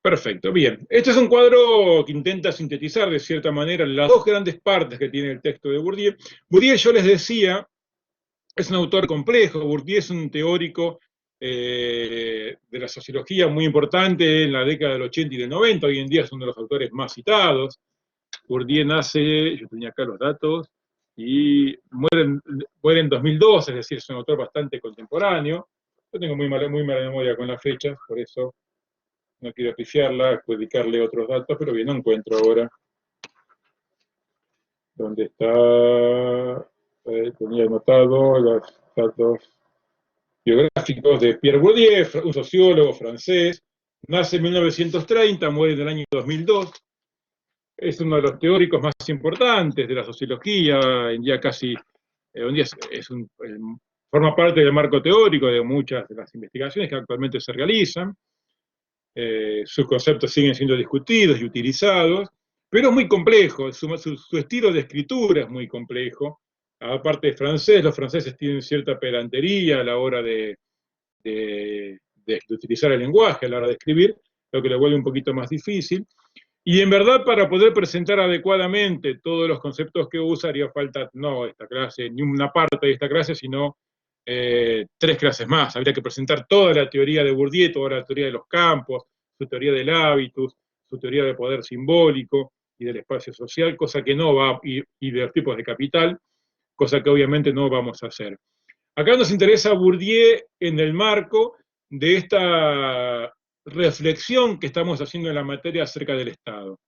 Perfecto, bien. Este es un cuadro que intenta sintetizar de cierta manera las dos grandes partes que tiene el texto de Bourdieu. Bourdieu, yo les decía, es un autor complejo. Bourdieu es un teórico de la sociología muy importante en la década del 80 y del 90. Hoy en día es uno de los autores más citados. Bourdieu nace, yo tenía acá los datos, y muere en 2002, es decir, es un autor bastante contemporáneo. Yo tengo muy mala memoria con las fechas, por eso no quiero pifiarla, dedicarle otros datos, pero bien, no encuentro ahora dónde está. Tenía anotado los datos biográficos de Pierre Bourdieu, un sociólogo francés. Nace en 1930, muere en el año 2002. Es uno de los teóricos más importantes de la sociología. En día casi, un día forma parte del marco teórico de muchas de las investigaciones que actualmente se realizan. Sus conceptos siguen siendo discutidos y utilizados, pero es muy complejo. Su estilo de escritura es muy complejo. Aparte de francés, los franceses tienen cierta pedantería a la hora de utilizar el lenguaje, a la hora de escribir, lo que lo vuelve un poquito más difícil. Y en verdad, para poder presentar adecuadamente todos los conceptos que usa, haría falta no esta clase, ni una parte de esta clase, sino 3 clases más. Habría que presentar toda la teoría de Bourdieu, toda la teoría de los campos, su teoría del hábitus, su teoría del poder simbólico y del espacio social, cosa que no va, y de los tipos de capital, cosa que obviamente no vamos a hacer. Acá nos interesa Bourdieu en el marco de esta reflexión que estamos haciendo en la materia acerca del Estado.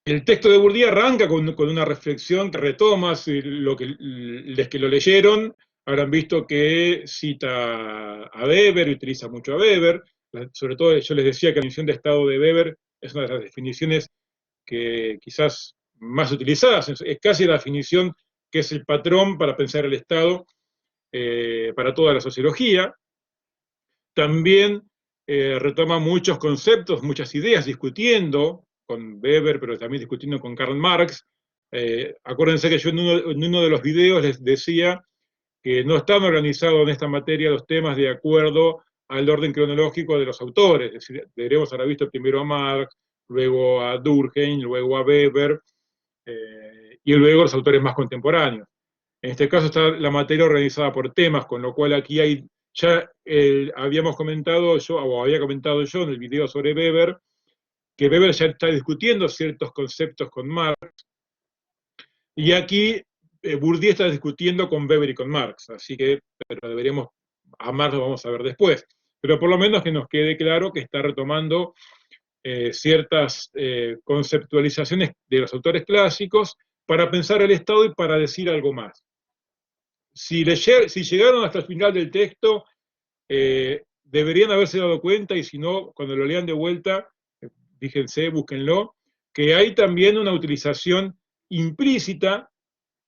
El texto de Bourdieu arranca con una reflexión que retoma, los que lo leyeron habrán visto que cita a Weber, y utiliza mucho a Weber. Sobre todo yo les decía que la definición de Estado de Weber es una de las definiciones que quizás más utilizadas, es casi la definición que es el patrón para pensar el Estado para toda la sociología. También retoma muchos conceptos, muchas ideas, discutiendo con Weber, pero también discutiendo con Karl Marx. Acuérdense que yo en uno de los videos les decía que no están organizados en esta materia los temas de acuerdo al orden cronológico de los autores. Es decir, deberemos haber visto primero a Marx, luego a Durkheim, luego a Weber, y luego los autores más contemporáneos. En este caso está la materia organizada por temas, con lo cual aquí hay, ya habíamos comentado yo, o había comentado yo en el video sobre Weber, que Weber ya está discutiendo ciertos conceptos con Marx, y aquí Bourdieu está discutiendo con Weber y con Marx, así que, pero deberíamos, a Marx lo vamos a ver después, pero por lo menos que nos quede claro que está retomando ciertas conceptualizaciones de los autores clásicos para pensar el Estado y para decir algo más. Si llegaron hasta el final del texto, deberían haberse dado cuenta, y si no, cuando lo lean de vuelta, fíjense, búsquenlo, que hay también una utilización implícita,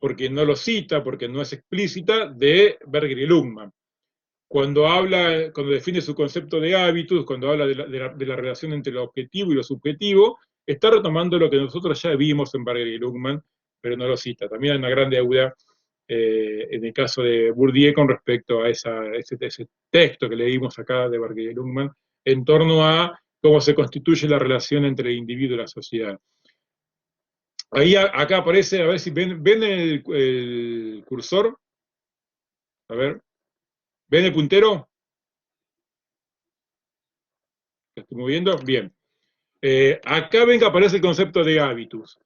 porque no lo cita, porque no es explícita, de Berger y Luhmann. Cuando define su concepto de hábitus, cuando habla de la relación entre lo objetivo y lo subjetivo, está retomando lo que nosotros ya vimos en Berger y Luhmann, pero no lo cita. También hay una gran deuda en el caso de Bourdieu con respecto a ese texto que leímos acá de Berger y Luhmann, en torno a cómo se constituye la relación entre el individuo y la sociedad. Ahí acá aparece, a ver si ven el cursor. A ver, ¿ven el puntero? ¿Lo estoy moviendo? Bien. Acá ven que aparece el concepto de hábitus.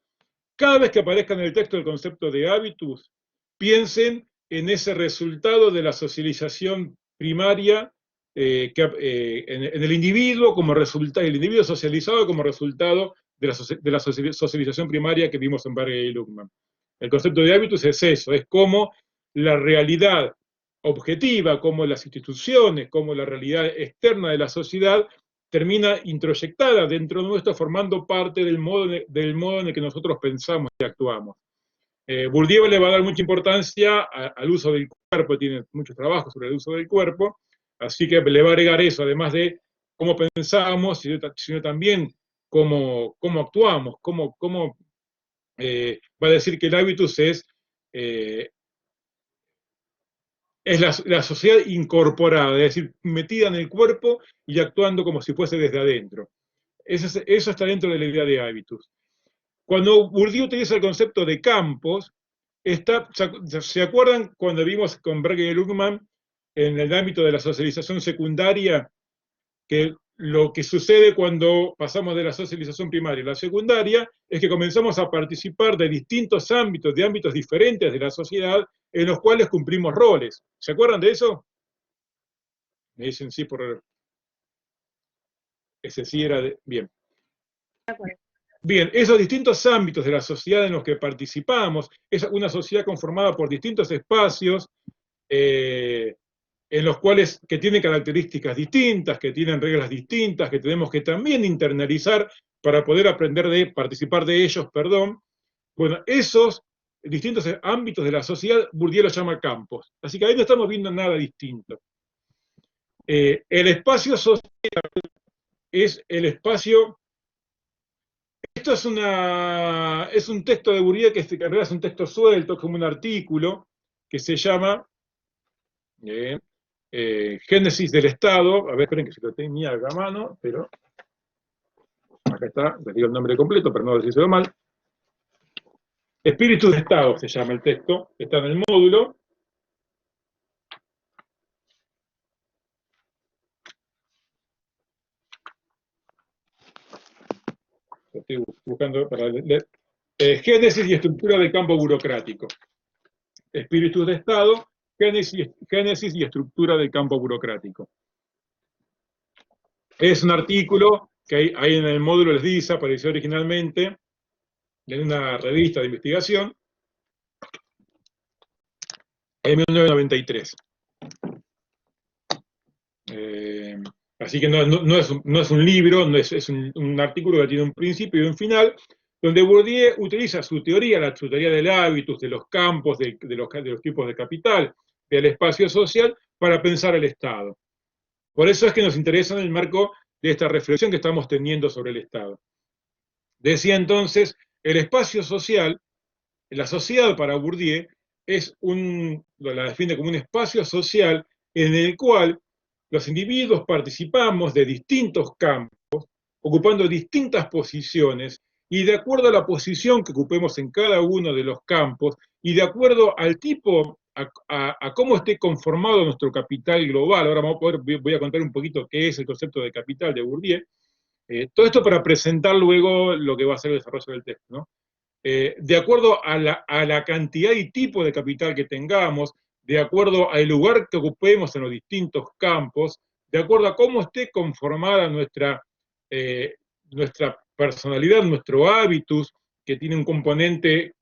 Cada vez que aparezca en el texto el concepto de hábitus, piensen en ese resultado de la socialización primaria en el individuo como resultado, el individuo socializado como resultado de la socialización primaria que vimos en Berger y Luhmann. El concepto de hábitus es eso, es como la realidad objetiva, como las instituciones, como la realidad externa de la sociedad termina introyectada dentro nuestro, formando parte del modo en el que nosotros pensamos y actuamos. Bourdieu le va a dar mucha importancia al uso del cuerpo, tiene muchos trabajos sobre el uso del cuerpo, así que le va a agregar eso, además de cómo pensamos, sino también cómo actuamos, va a decir que el hábitus es es la sociedad incorporada, es decir, metida en el cuerpo y actuando como si fuese desde adentro. Eso está dentro de la idea de hábitus. Cuando Bourdieu utiliza el concepto de campos, ¿se acuerdan cuando vimos con Berger y Luhmann en el ámbito de la socialización secundaria que lo que sucede cuando pasamos de la socialización primaria a la secundaria es que comenzamos a participar de distintos ámbitos, de ámbitos diferentes de la sociedad en los cuales cumplimos roles? ¿Se acuerdan de eso? Me dicen sí por... Ese sí era de... Bien. Bien, esos distintos ámbitos de la sociedad en los que participamos, es una sociedad conformada por distintos espacios, en los cuales que tienen características distintas, que tienen reglas distintas, que tenemos que también internalizar para poder aprender de participar de ellos, perdón. Bueno, esos distintos ámbitos de la sociedad, Bourdieu los llama campos. Así que ahí no estamos viendo nada distinto. El espacio social es el espacio. Esto es un texto de Bourdieu que en realidad es un texto suelto, como un artículo que se llama Génesis del Estado. A ver, esperen que se lo tenía acá a mano, pero acá está, les digo el nombre completo, pero no decírselo mal. Espíritus de Estado se llama el texto, está en el módulo. Lo estoy buscando para leer. Génesis y estructura del campo burocrático. Espíritus de Estado, Génesis y estructura del campo burocrático. Es un artículo que ahí en el módulo les dice, apareció originalmente en una revista de investigación en 1993. Así que no es un libro, es un artículo que tiene un principio y un final, donde Bourdieu utiliza su teoría, su teoría del hábitus, de los campos, de los tipos de capital, del espacio social, para pensar el Estado. Por eso es que nos interesa en el marco de esta reflexión que estamos teniendo sobre el Estado. Decía entonces, el espacio social, la sociedad para Bourdieu, la define como un espacio social en el cual los individuos participamos de distintos campos, ocupando distintas posiciones, y de acuerdo a la posición que ocupemos en cada uno de los campos, y de acuerdo al tipo, a cómo esté conformado nuestro capital global, ahora voy a contar un poquito qué es el concepto de capital de Bourdieu, todo esto para presentar luego lo que va a ser el desarrollo del texto, ¿no? De acuerdo a la cantidad y tipo de capital que tengamos, de acuerdo al lugar que ocupemos en los distintos campos, de acuerdo a cómo esté conformada nuestra personalidad, nuestro hábitus, que tiene un componente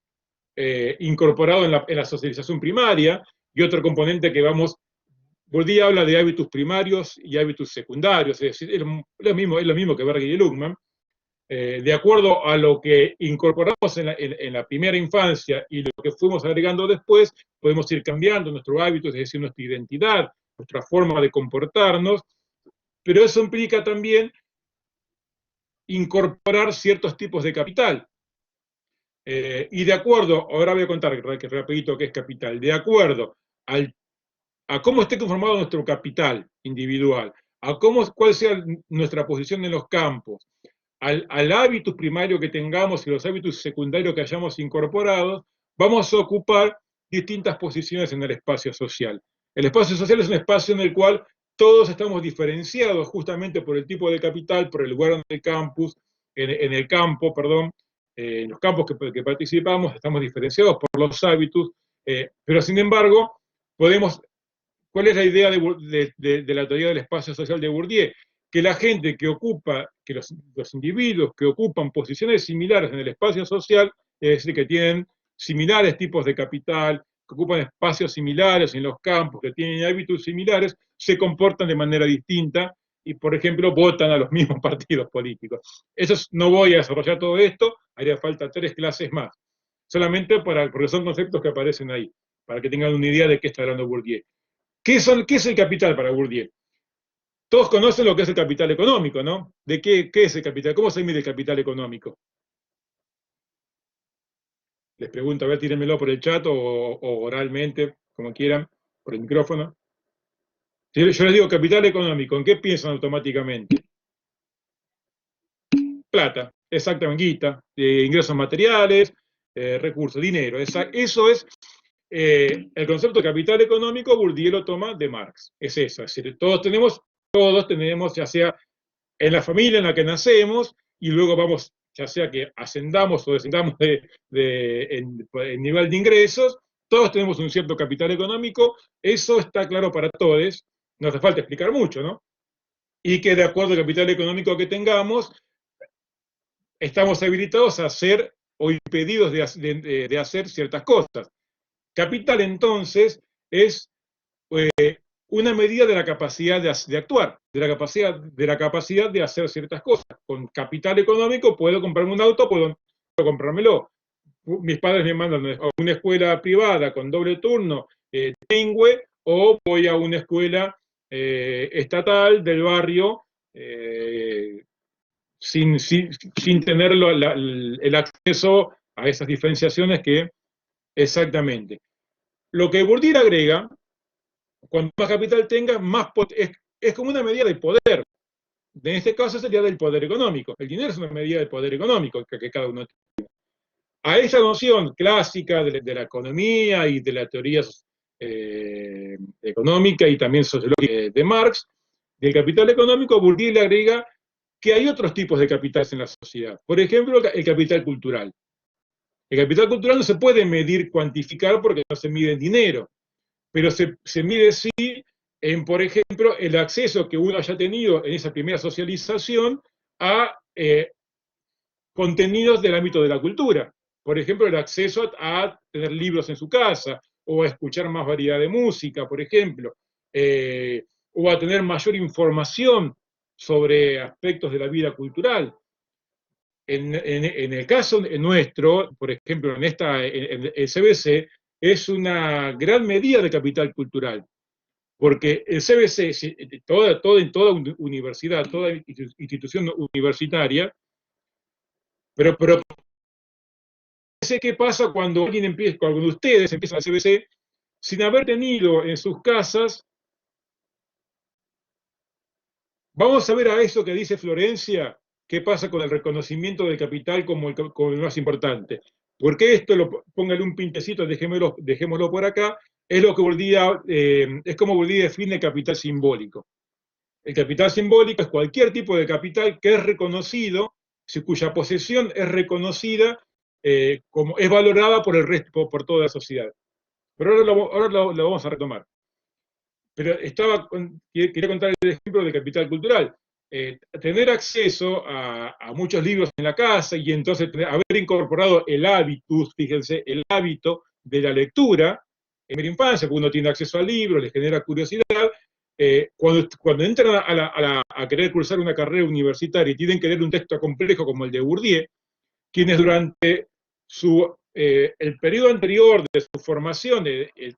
incorporado en la socialización primaria, y otro componente que Bourdieu habla de hábitus primarios y hábitus secundarios, es decir, es lo mismo que Berger y Luhmann. De acuerdo a lo que incorporamos en la primera infancia y lo que fuimos agregando después, podemos ir cambiando nuestros hábitos, es decir, nuestra identidad, nuestra forma de comportarnos, pero eso implica también incorporar ciertos tipos de capital. Y de acuerdo, ahora voy a contar que rapidito qué es capital, de acuerdo a cómo esté conformado nuestro capital individual, cuál sea nuestra posición en los campos, al hábitus primario que tengamos y los hábitus secundarios que hayamos incorporado, vamos a ocupar distintas posiciones en el espacio social. El espacio social es un espacio en el cual todos estamos diferenciados justamente por el tipo de capital, por el lugar en el campus, en el campo, perdón, en los campos que participamos, estamos diferenciados por los hábitus, pero sin embargo, ¿cuál es la idea de la teoría del espacio social de Bourdieu? Que la gente que los individuos que ocupan posiciones similares en el espacio social, es decir, que tienen similares tipos de capital, que ocupan espacios similares en los campos, que tienen hábitos similares, se comportan de manera distinta y, por ejemplo, votan a los mismos partidos políticos. No voy a desarrollar todo esto, haría falta 3 clases más, solamente porque son conceptos que aparecen ahí, para que tengan una idea de qué está hablando Bourdieu. ¿Qué es el capital para Bourdieu? Todos conocen lo que es el capital económico, ¿no? ¿Qué es el capital? ¿Cómo se mide el capital económico? Les pregunto, a ver, tírenmelo por el chat o oralmente, como quieran. por el micrófono. Yo les digo capital económico, ¿en qué piensan automáticamente? Plata, exactamente, guita, ingresos materiales, recursos, dinero. Eso es el concepto de capital económico. Bourdieu lo toma de Marx. Es eso, es decir, todos tenemos, ya sea en la familia en la que nacemos, y luego vamos, ya sea que ascendamos o descendamos en nivel de ingresos, todos tenemos un cierto capital económico. Eso está claro para todos, no hace falta explicar mucho, ¿no? Y que de acuerdo al capital económico que tengamos, estamos habilitados a hacer o impedidos de hacer ciertas cosas. Capital, entonces, es una medida de la capacidad de actuar, de la capacidad de hacer ciertas cosas. Con capital económico puedo comprarme un auto, puedo comprármelo. Mis padres me mandan a una escuela privada con doble turno, bilingüe, o voy a una escuela estatal del barrio, sin tener el acceso a esas diferenciaciones que exactamente. Lo que Bourdieu agrega, cuanto más capital tengas, es como una medida de poder. En este caso sería del poder económico. El dinero es una medida de poder económico que cada uno tiene. A esa noción clásica de la economía y de la teoría económica y también sociológica de Marx, del capital económico, Bourdieu le agrega que hay otros tipos de capitales en la sociedad. Por ejemplo, el capital cultural. El capital cultural no se puede medir, cuantificar, porque no se mide en dinero, pero se mide sí en, por ejemplo, el acceso que uno haya tenido en esa primera socialización a contenidos del ámbito de la cultura. Por ejemplo, el acceso a tener libros en su casa, o a escuchar más variedad de música, por ejemplo, o a tener mayor información sobre aspectos de la vida cultural. En el caso nuestro, por ejemplo, en el CBC, es una gran medida de capital cultural, porque el CBC, en toda universidad, toda institución universitaria, pero sé qué pasa cuando cuando ustedes empiezan el CBC sin haber tenido en sus casas. Vamos a ver a eso que dice Florencia, qué pasa con el reconocimiento del capital como el más importante. Porque esto, póngale un pintecito, dejémoslo por acá, es lo que es como Bourdieu define el capital simbólico. El capital simbólico es cualquier tipo de capital que es reconocido, cuya posesión es reconocida, es valorada por el resto, por toda la sociedad. Pero ahora lo vamos a retomar. Pero quería contar el ejemplo del capital cultural. Tener acceso a muchos libros en la casa y entonces haber incorporado el hábitus, fíjense, el hábito de la lectura en mi infancia, porque uno tiene acceso al libro, les genera curiosidad. Cuando entran a querer cursar una carrera universitaria y tienen que leer un texto complejo como el de Bourdieu, quienes durante el periodo anterior de su formación,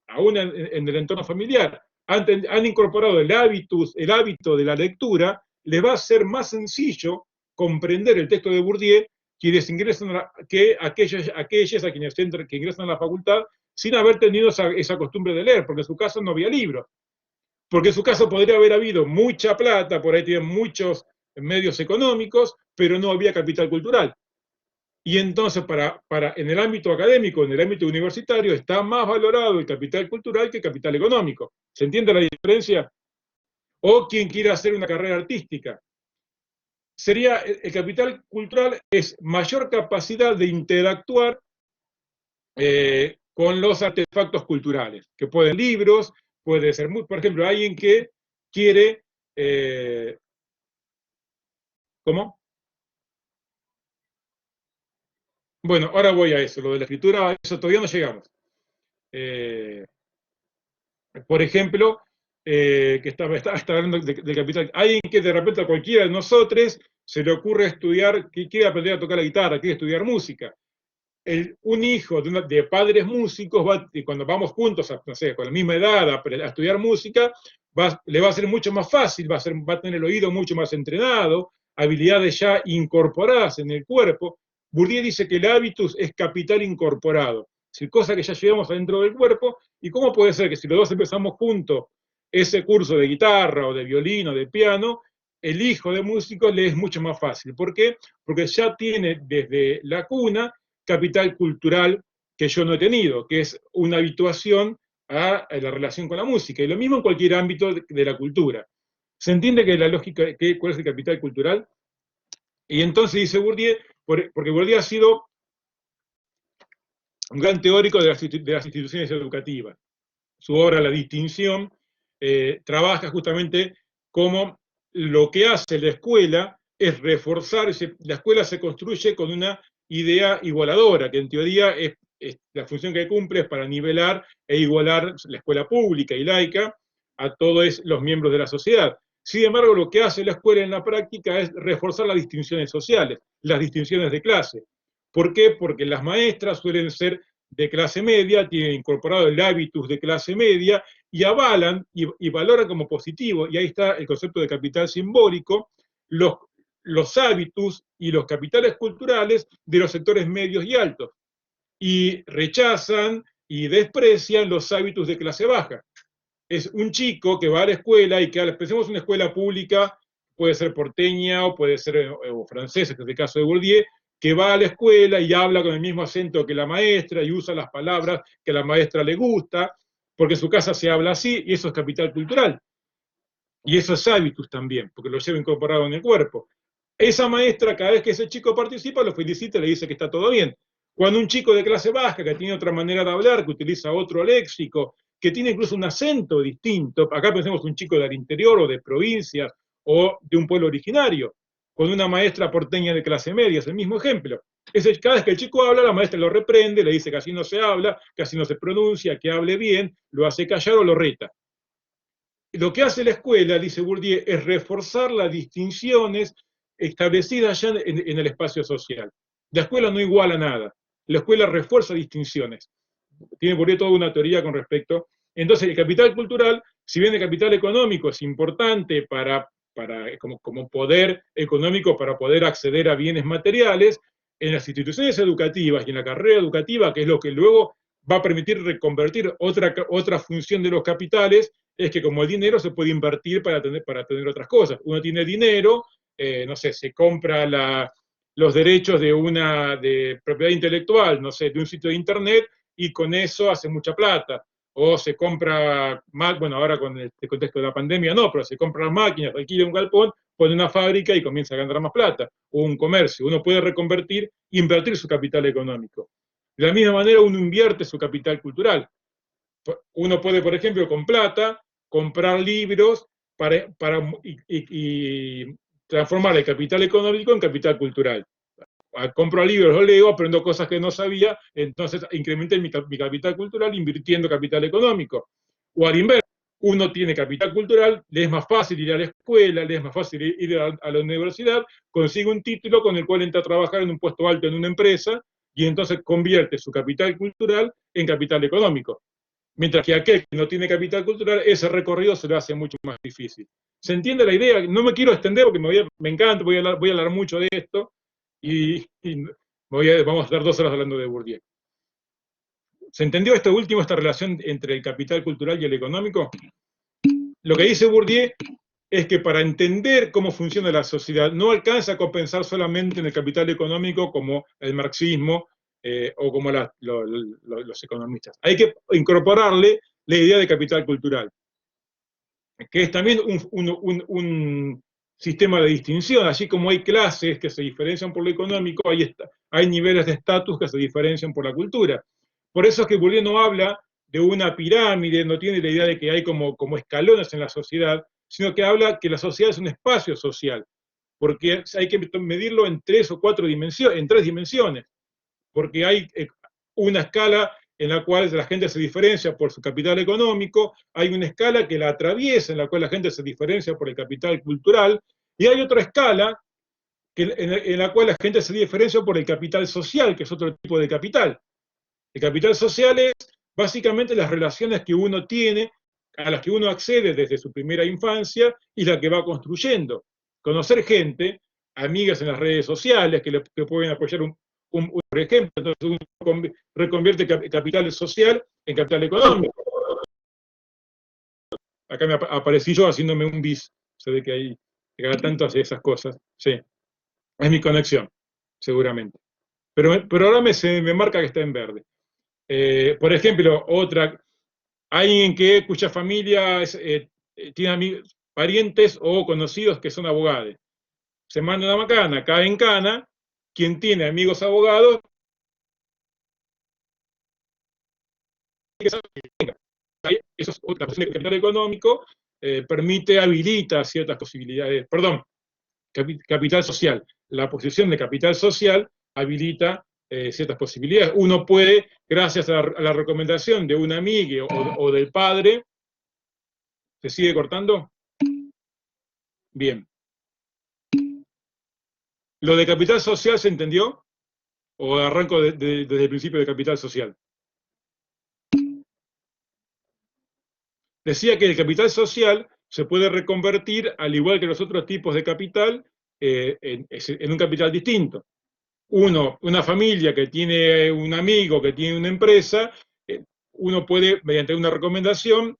aún en el entorno familiar, han incorporado el hábito de la lectura, les va a ser más sencillo comprender el texto de Bourdieu quienes ingresan que aquellos a quienes que ingresan a la facultad sin haber tenido esa costumbre de leer, porque en su caso no había libros. Porque en su caso podría haber habido mucha plata, por ahí tienen muchos medios económicos, pero no había capital cultural. Y entonces, en el ámbito académico, en el ámbito universitario, está más valorado el capital cultural que el capital económico. ¿Se entiende la diferencia? O quien quiera hacer una carrera artística. El capital cultural es mayor capacidad de interactuar con los artefactos culturales, que pueden ser libros, puede ser, por ejemplo, alguien que quiere... ¿Cómo? Bueno, ahora voy a eso, lo de la escritura, a eso todavía no llegamos. Por ejemplo, que está hablando del capital. Alguien que de repente a cualquiera de nosotros se le ocurre estudiar, que quiere aprender a tocar la guitarra, quiere estudiar música. Un hijo de padres músicos, y cuando vamos juntos, no sé, con la misma edad, a estudiar música, le va a ser mucho más fácil, va a tener el oído mucho más entrenado, habilidades ya incorporadas en el cuerpo. Bourdieu dice que el hábitus es capital incorporado. decir, cosa que ya llevamos adentro del cuerpo, y cómo puede ser que si los dos empezamos juntos ese curso de guitarra o de violín o de piano, el hijo de músico le es mucho más fácil. ¿Por qué? Porque ya tiene desde la cuna capital cultural que yo no he tenido, que es una habituación a la relación con la música. Y lo mismo en cualquier ámbito de la cultura. ¿Se entiende que la lógica, cuál es el capital cultural? Y entonces dice Bourdieu, porque Bourdieu ha sido un gran teórico de las instituciones educativas. Su obra La Distinción trabaja justamente como lo que hace la escuela es reforzar, la escuela se construye con una idea igualadora, que en teoría la función que cumple es para nivelar e igualar la escuela pública y laica a todos los miembros de la sociedad. Sin embargo, lo que hace la escuela en la práctica es reforzar las distinciones sociales, las distinciones de clase. ¿Por qué? Porque las maestras suelen ser de clase media, tienen incorporado el hábitus de clase media y avalan y valoran como positivo, y ahí está el concepto de capital simbólico, los hábitus y los capitales culturales de los sectores medios y altos, y rechazan y desprecian los hábitus de clase baja. Es un chico que va a la escuela y que, pensemos una escuela pública, puede ser porteña o puede ser o francesa, que es el caso de Bourdieu, que va a la escuela y habla con el mismo acento que la maestra y usa las palabras que a la maestra le gusta, porque en su casa se habla así, y eso es capital cultural. Y eso es hábitus también, porque lo lleva incorporado en el cuerpo. Esa maestra, cada vez que ese chico participa, lo felicita y le dice que está todo bien. Cuando un chico de clase baja, que tiene otra manera de hablar, que utiliza otro léxico, que tiene incluso un acento distinto, acá pensemos un chico del interior o de provincias o de un pueblo originario, con una maestra porteña de clase media, es el mismo ejemplo. Cada vez que el chico habla, la maestra lo reprende, le dice que así no se habla, que así no se pronuncia, que hable bien, lo hace callar o lo reta. Lo que hace la escuela, dice Bourdieu, es reforzar las distinciones establecidas ya en el espacio social. La escuela no iguala nada, la escuela refuerza distinciones. Tiene Bourdieu toda una teoría con respecto. Entonces, el capital cultural, si bien el capital económico es importante como poder económico para poder acceder a bienes materiales, en las instituciones educativas y en la carrera educativa, que es lo que luego va a permitir reconvertir otra función de los capitales, es que como el dinero se puede invertir para tener otras cosas. Uno tiene dinero, no sé, se compra los derechos de propiedad intelectual, no sé, de un sitio de internet, y con eso hace mucha plata. O se compra, bueno, ahora con este contexto de la pandemia no, pero se compran máquinas, alquila un galpón, pone una fábrica y comienza a ganar más plata. O un comercio. Uno puede reconvertir, invertir su capital económico. De la misma manera, uno invierte su capital cultural. Uno puede, por ejemplo, con plata, comprar libros y transformar el capital económico en capital cultural. Compro libros, los leo, aprendo cosas que no sabía, entonces incrementé mi capital cultural invirtiendo capital económico. O al inverso, uno tiene capital cultural, le es más fácil ir a la escuela, le es más fácil ir a la universidad, consigue un título con el cual entra a trabajar en un puesto alto en una empresa y entonces convierte su capital cultural en capital económico. Mientras que aquel que no tiene capital cultural, ese recorrido se lo hace mucho más difícil. ¿Se entiende la idea? No me quiero extender porque me encanta, voy a hablar mucho de esto y vamos a estar 2 horas hablando de Bourdieu. ¿Se entendió esto último, esta relación entre el capital cultural y el económico? Lo que dice Bourdieu es que para entender cómo funciona la sociedad no alcanza a compensar solamente en el capital económico como el marxismo o como los economistas. Hay que incorporarle la idea de capital cultural, que es también un sistema de distinción, así como hay clases que se diferencian por lo económico, hay niveles de estatus que se diferencian por la cultura. Por eso es que Bourdieu no habla de una pirámide, no tiene la idea de que hay como escalones en la sociedad, sino que habla que la sociedad es un espacio social, porque hay que medirlo en 3 o 4 dimensiones, en 3 dimensiones, porque hay una escala en la cual la gente se diferencia por su capital económico, hay una escala que la atraviesa en la cual la gente se diferencia por el capital cultural, y hay otra escala en la cual la gente se diferencia por el capital social, que es otro tipo de capital. El capital social es básicamente las relaciones que uno tiene, a las que uno accede desde su primera infancia y la que va construyendo. Conocer gente, amigas en las redes sociales que pueden apoyar por ejemplo, entonces uno reconvierte capital social en capital económico. Acá me aparecí yo haciéndome un bis. Se ve que ahí cada tanto hace esas cosas. Sí, es mi conexión, seguramente. Pero ahora me marca que está en verde. Por ejemplo, otra, alguien cuya familia tiene amigos, parientes o conocidos que son abogados. Se manda una macana, cae en cana, quien tiene amigos abogados, eso es otra posición de capital económico, habilita ciertas posibilidades, perdón, capital social. La posición de capital social habilita ciertas posibilidades. Uno puede, gracias a la recomendación de un amigo o del padre, ¿se sigue cortando? Bien. ¿Lo de capital social se entendió? ¿O arranco desde el principio de capital social? Decía que el capital social se puede reconvertir, al igual que los otros tipos de capital, en un capital distinto. Una familia que tiene un amigo que tiene una empresa, uno puede, mediante una recomendación,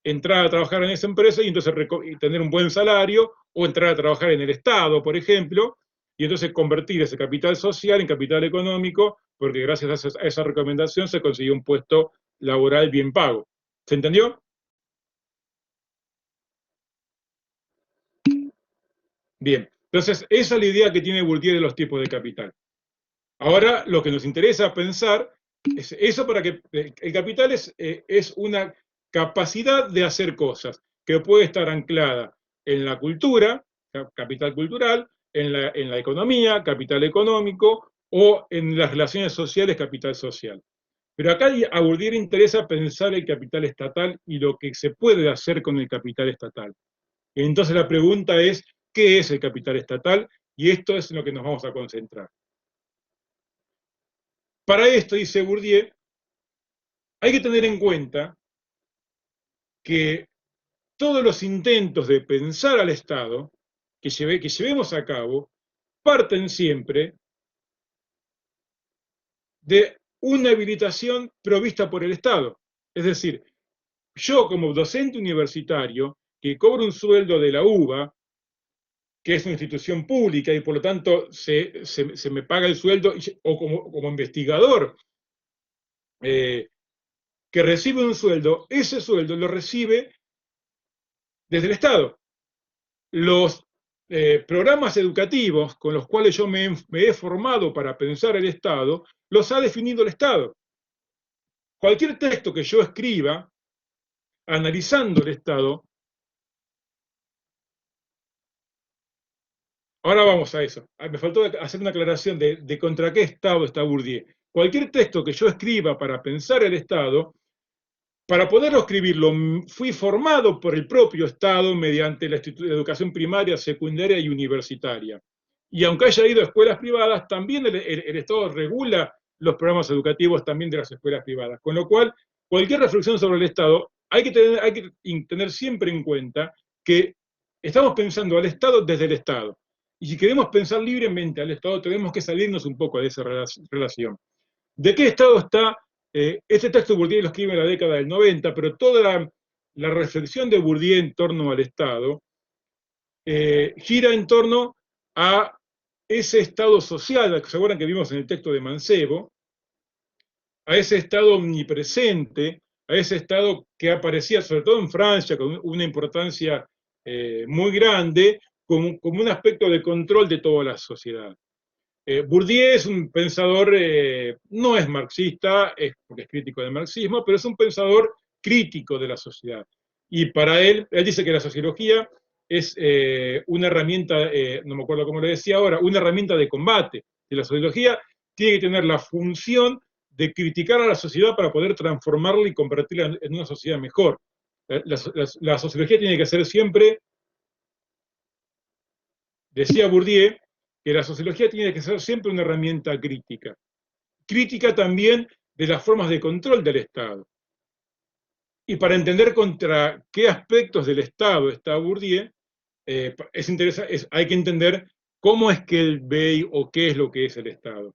entrar a trabajar en esa empresa y entonces tener un buen salario, o entrar a trabajar en el Estado, por ejemplo, y entonces convertir ese capital social en capital económico, porque gracias a esa recomendación se consiguió un puesto laboral bien pago. ¿Se entendió? Bien. Entonces, esa es la idea que tiene Bourdieu de los tipos de capital. Ahora, lo que nos interesa pensar es eso, para que el capital es una capacidad de hacer cosas que puede estar anclada en la cultura, capital cultural, en la economía, capital económico, o en las relaciones sociales, capital social. Pero acá a Bourdieu le interesa pensar el capital estatal y lo que se puede hacer con el capital estatal. Entonces la pregunta es, ¿qué es el capital estatal? Y esto es en lo que nos vamos a concentrar. Para esto, dice Bourdieu, hay que tener en cuenta que todos los intentos de pensar al Estado que llevemos a cabo parten siempre de una habilitación provista por el Estado. Es decir, yo como docente universitario que cobro un sueldo de la UBA, que es una institución pública y por lo tanto se me paga el sueldo, o como investigador que recibe un sueldo, ese sueldo lo recibe desde el Estado. Los programas educativos con los cuales yo me he formado para pensar el Estado, los ha definido el Estado. Cualquier texto que yo escriba, analizando el Estado, ahora vamos a eso. Me faltó hacer una aclaración de contra qué Estado está Bourdieu. Cualquier texto que yo escriba para pensar el Estado, para poderlo escribirlo, fui formado por el propio Estado mediante la educación primaria, secundaria y universitaria. Y aunque haya ido a escuelas privadas, también el Estado regula los programas educativos también de las escuelas privadas. Con lo cual, cualquier reflexión sobre el Estado, hay que tener siempre en cuenta que estamos pensando al Estado desde el Estado. Y si queremos pensar libremente al Estado, tenemos que salirnos un poco de esa relación. ¿De qué Estado está? Este texto Bourdieu lo escribe en la década del 90, pero toda la reflexión de Bourdieu en torno al Estado gira en torno a ese Estado social, ¿se acuerdan que vimos en el texto de Mancebo? A ese Estado omnipresente, a ese Estado que aparecía sobre todo en Francia con una importancia muy grande, como un aspecto de control de toda la sociedad. Bourdieu es un pensador, no es marxista, porque es crítico del marxismo, pero es un pensador crítico de la sociedad. Y para él dice que la sociología es una herramienta, no me acuerdo cómo le decía ahora, una herramienta de combate. Y la sociología tiene que tener la función de criticar a la sociedad para poder transformarla y convertirla en una sociedad mejor. La sociología tiene que ser siempre, decía Bourdieu, que la sociología tiene que ser siempre una herramienta crítica. Crítica también de las formas de control del Estado. Y para entender contra qué aspectos del Estado está Bourdieu, hay que entender cómo es que él ve o qué es lo que es el Estado.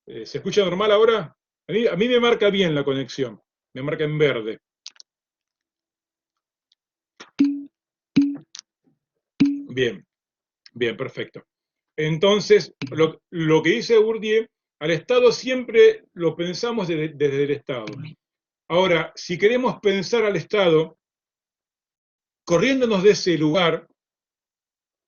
¿Se escucha normal ahora? A mí me marca bien la conexión, me marca en verde. Bien, bien, perfecto. Entonces, lo que dice Bourdieu, al Estado siempre lo pensamos desde el Estado. Ahora, si queremos pensar al Estado, corriéndonos de ese lugar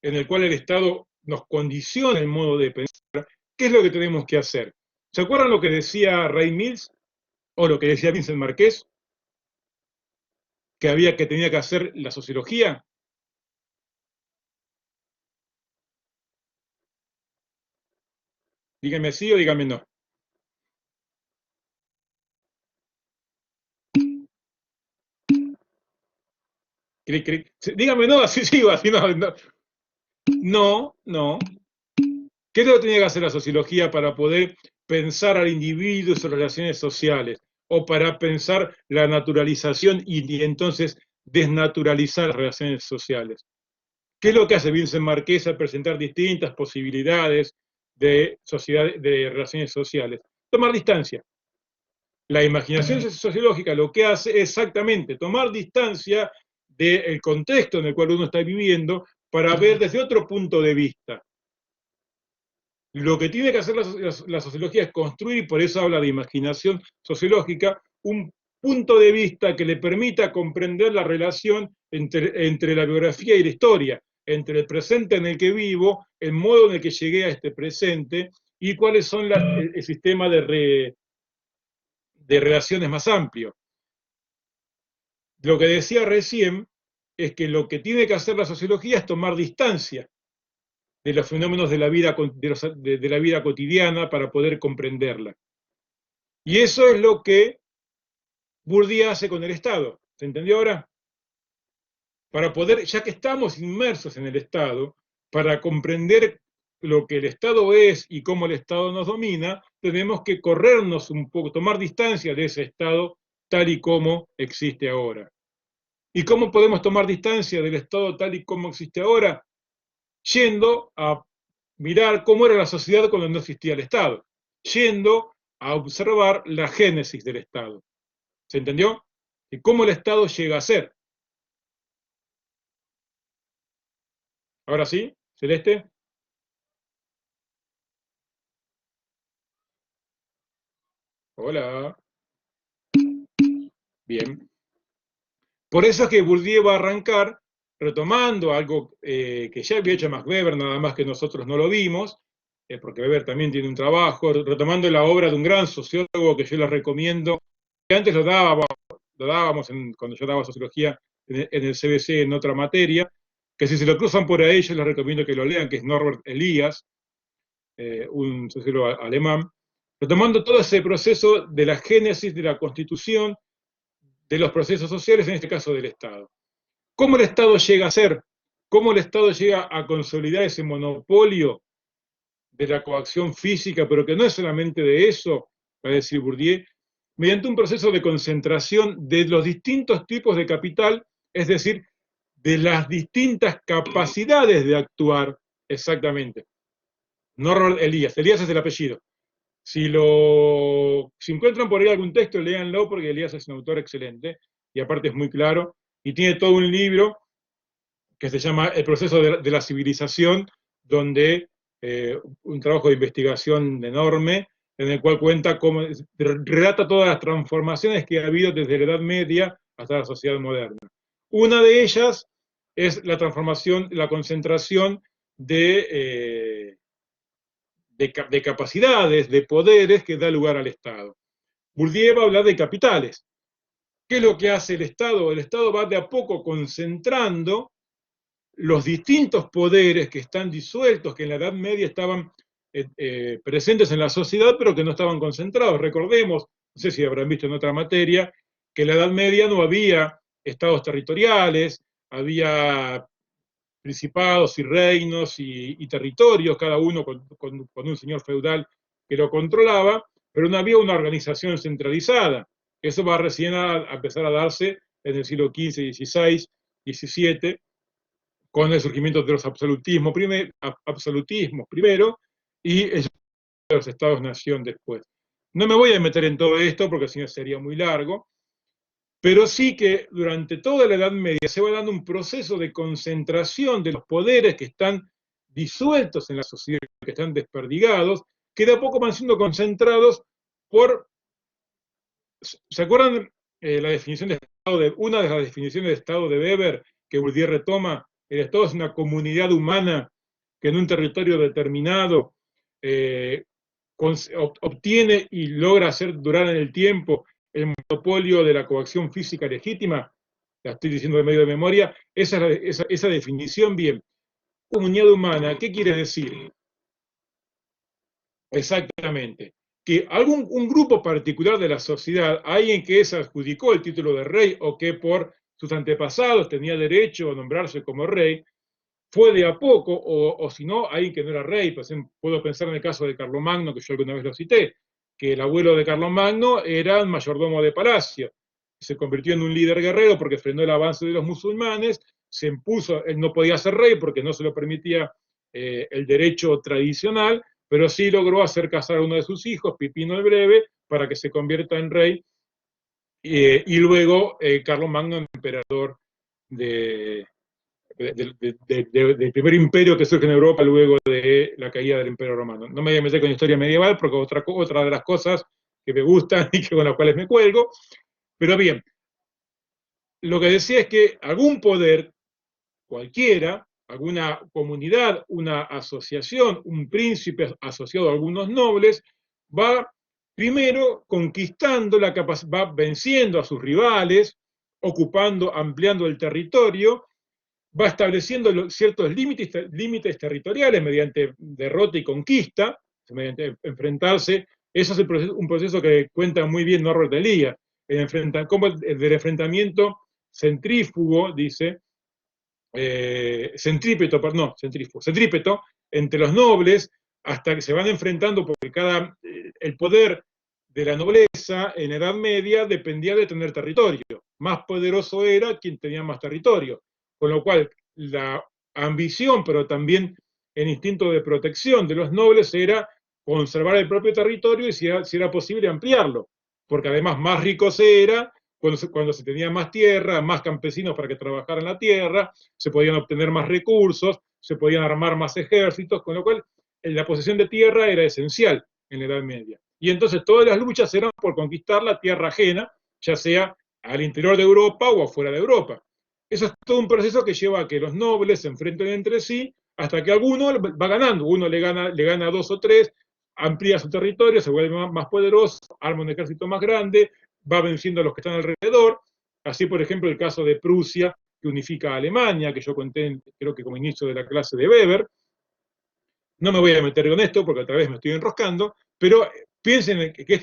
en el cual el Estado nos condiciona el modo de pensar, ¿qué es lo que tenemos que hacer? ¿Se acuerdan lo que decía Ray Mills o lo que decía Vincent Marqués? Que tenía que hacer la sociología. Díganme sí o díganme no. Díganme no, así sigo, así no. No, no. No. ¿Qué es lo que tenía que hacer la sociología para poder pensar al individuo y sus relaciones sociales? O para pensar la naturalización y entonces desnaturalizar las relaciones sociales. ¿Qué es lo que hace Vincent Marqués al presentar distintas posibilidades de, de relaciones sociales? Tomar distancia. La imaginación sociológica lo que hace es exactamente tomar distancia del contexto en el cual uno está viviendo para ver desde otro punto de vista. Lo que tiene que hacer la sociología es construir, y por eso habla de imaginación sociológica, un punto de vista que le permita comprender la relación entre la biografía y la historia, entre el presente en el que vivo, el modo en el que llegué a este presente y cuáles son el sistema de relaciones más amplio. Lo que decía recién es que lo que tiene que hacer la sociología es tomar distancia de los fenómenos de la vida, de la vida cotidiana para poder comprenderla. Y eso es lo que Bourdieu hace con el Estado. ¿Se entendió ahora? Para poder, ya que estamos inmersos en el Estado, para comprender lo que el Estado es y cómo el Estado nos domina, tenemos que corrernos un poco, tomar distancia de ese Estado tal y como existe ahora. ¿Y cómo podemos tomar distancia del Estado tal y como existe ahora? Yendo a mirar cómo era la sociedad cuando no existía el Estado, yendo a observar la génesis del Estado. ¿Se entendió? Y cómo el Estado llega a ser. Ahora sí, Celeste. Hola. Bien. Por eso es que Bourdieu va a arrancar retomando algo que ya había hecho Max Weber, nada más que nosotros no lo vimos, porque Weber también tiene un trabajo, retomando la obra de un gran sociólogo que yo les recomiendo, que antes lo dábamos cuando yo daba sociología en el CBC en otra materia, que si se lo cruzan por ahí yo les recomiendo que lo lean, que es Norbert Elias, un sociólogo alemán, retomando todo ese proceso de la génesis de la constitución de los procesos sociales, en este caso del Estado. ¿Cómo el Estado llega a ser? ¿Cómo el Estado llega a consolidar ese monopolio de la coacción física, pero que no es solamente de eso, va a decir Bourdieu, mediante un proceso de concentración de los distintos tipos de capital, es decir, de las distintas capacidades de actuar exactamente? No Elías es el apellido. Si encuentran por ahí algún texto, léanlo porque Elías es un autor excelente y aparte es muy claro y tiene todo un libro que se llama El proceso de la civilización, donde un trabajo de investigación enorme en el cual cuenta cómo relata todas las transformaciones que ha habido desde la Edad Media hasta la sociedad moderna. Una de ellas es la transformación, la concentración de capacidades, de poderes que da lugar al Estado. Bourdieu va a hablar de capitales. ¿Qué es lo que hace el Estado? El Estado va de a poco concentrando los distintos poderes que están disueltos, que en la Edad Media estaban presentes en la sociedad, pero que no estaban concentrados. Recordemos, no sé si habrán visto en otra materia, que en la Edad Media no había estados territoriales, había principados y reinos y territorios, cada uno con un señor feudal que lo controlaba, pero no había una organización centralizada. Eso va recién a empezar a darse en el siglo XV, XVI, XVII, con el surgimiento de los absolutismos primero y de los estados-nación después. No me voy a meter en todo esto porque si no sería muy largo, pero sí que durante toda la Edad Media se va dando un proceso de concentración de los poderes que están disueltos en la sociedad, que están desperdigados, que de a poco van siendo concentrados por... ¿Se acuerdan la definición de Estado una de las definiciones de Estado de Weber que Bourdieu retoma? El Estado es una comunidad humana que en un territorio determinado obtiene y logra hacer durar en el tiempo el monopolio de la coacción física legítima. La estoy diciendo de medio de memoria. Esa definición, bien. Comunidad humana, ¿qué quiere decir? Exactamente. Que un grupo particular de la sociedad, alguien que se adjudicó el título de rey o que por sus antepasados tenía derecho a nombrarse como rey, fue de a poco, o si no, alguien que no era rey. Pues, puedo pensar en el caso de Carlomagno, que yo alguna vez lo cité, que el abuelo de Carlomagno era un mayordomo de palacio. Se convirtió en un líder guerrero porque frenó el avance de los musulmanes, se impuso, él no podía ser rey porque no se lo permitía el derecho tradicional, pero sí logró hacer casar a uno de sus hijos, Pipino el Breve, para que se convierta en rey, y luego Carlomagno, emperador del primer imperio que surge en Europa luego de la caída del Imperio Romano. No me voy a meter con historia medieval porque otra de las cosas que me gustan y con las cuales me cuelgo. Pero bien, lo que decía es que algún poder, cualquiera, alguna comunidad, una asociación, un príncipe asociado a algunos nobles, va primero conquistando la capacidad, va venciendo a sus rivales, ocupando, ampliando el territorio, va estableciendo ciertos límites territoriales mediante derrota y conquista, mediante enfrentarse. Eso es un proceso que cuenta muy bien Norbert Elias, como del enfrentamiento centrífugo, dice, centrípeto entre los nobles, hasta que se van enfrentando porque el poder de la nobleza en Edad Media dependía de tener territorio. Más poderoso era quien tenía más territorio. Con lo cual, la ambición, pero también el instinto de protección de los nobles era conservar el propio territorio y si era posible ampliarlo, porque además más rico se era cuando se tenía más tierra, más campesinos para que trabajaran la tierra, se podían obtener más recursos, se podían armar más ejércitos, con lo cual la posesión de tierra era esencial en la Edad Media. Y entonces todas las luchas eran por conquistar la tierra ajena, ya sea al interior de Europa o afuera de Europa. Eso es todo un proceso que lleva a que los nobles se enfrenten entre sí hasta que alguno va ganando. Uno le gana a dos o tres, amplía su territorio, se vuelve más poderoso, arma un ejército más grande, va venciendo a los que están alrededor. Así, por ejemplo, el caso de Prusia, que unifica a Alemania, que yo conté, creo que como inicio de la clase de Weber. No me voy a meter con esto porque otra vez me estoy enroscando, pero piensen que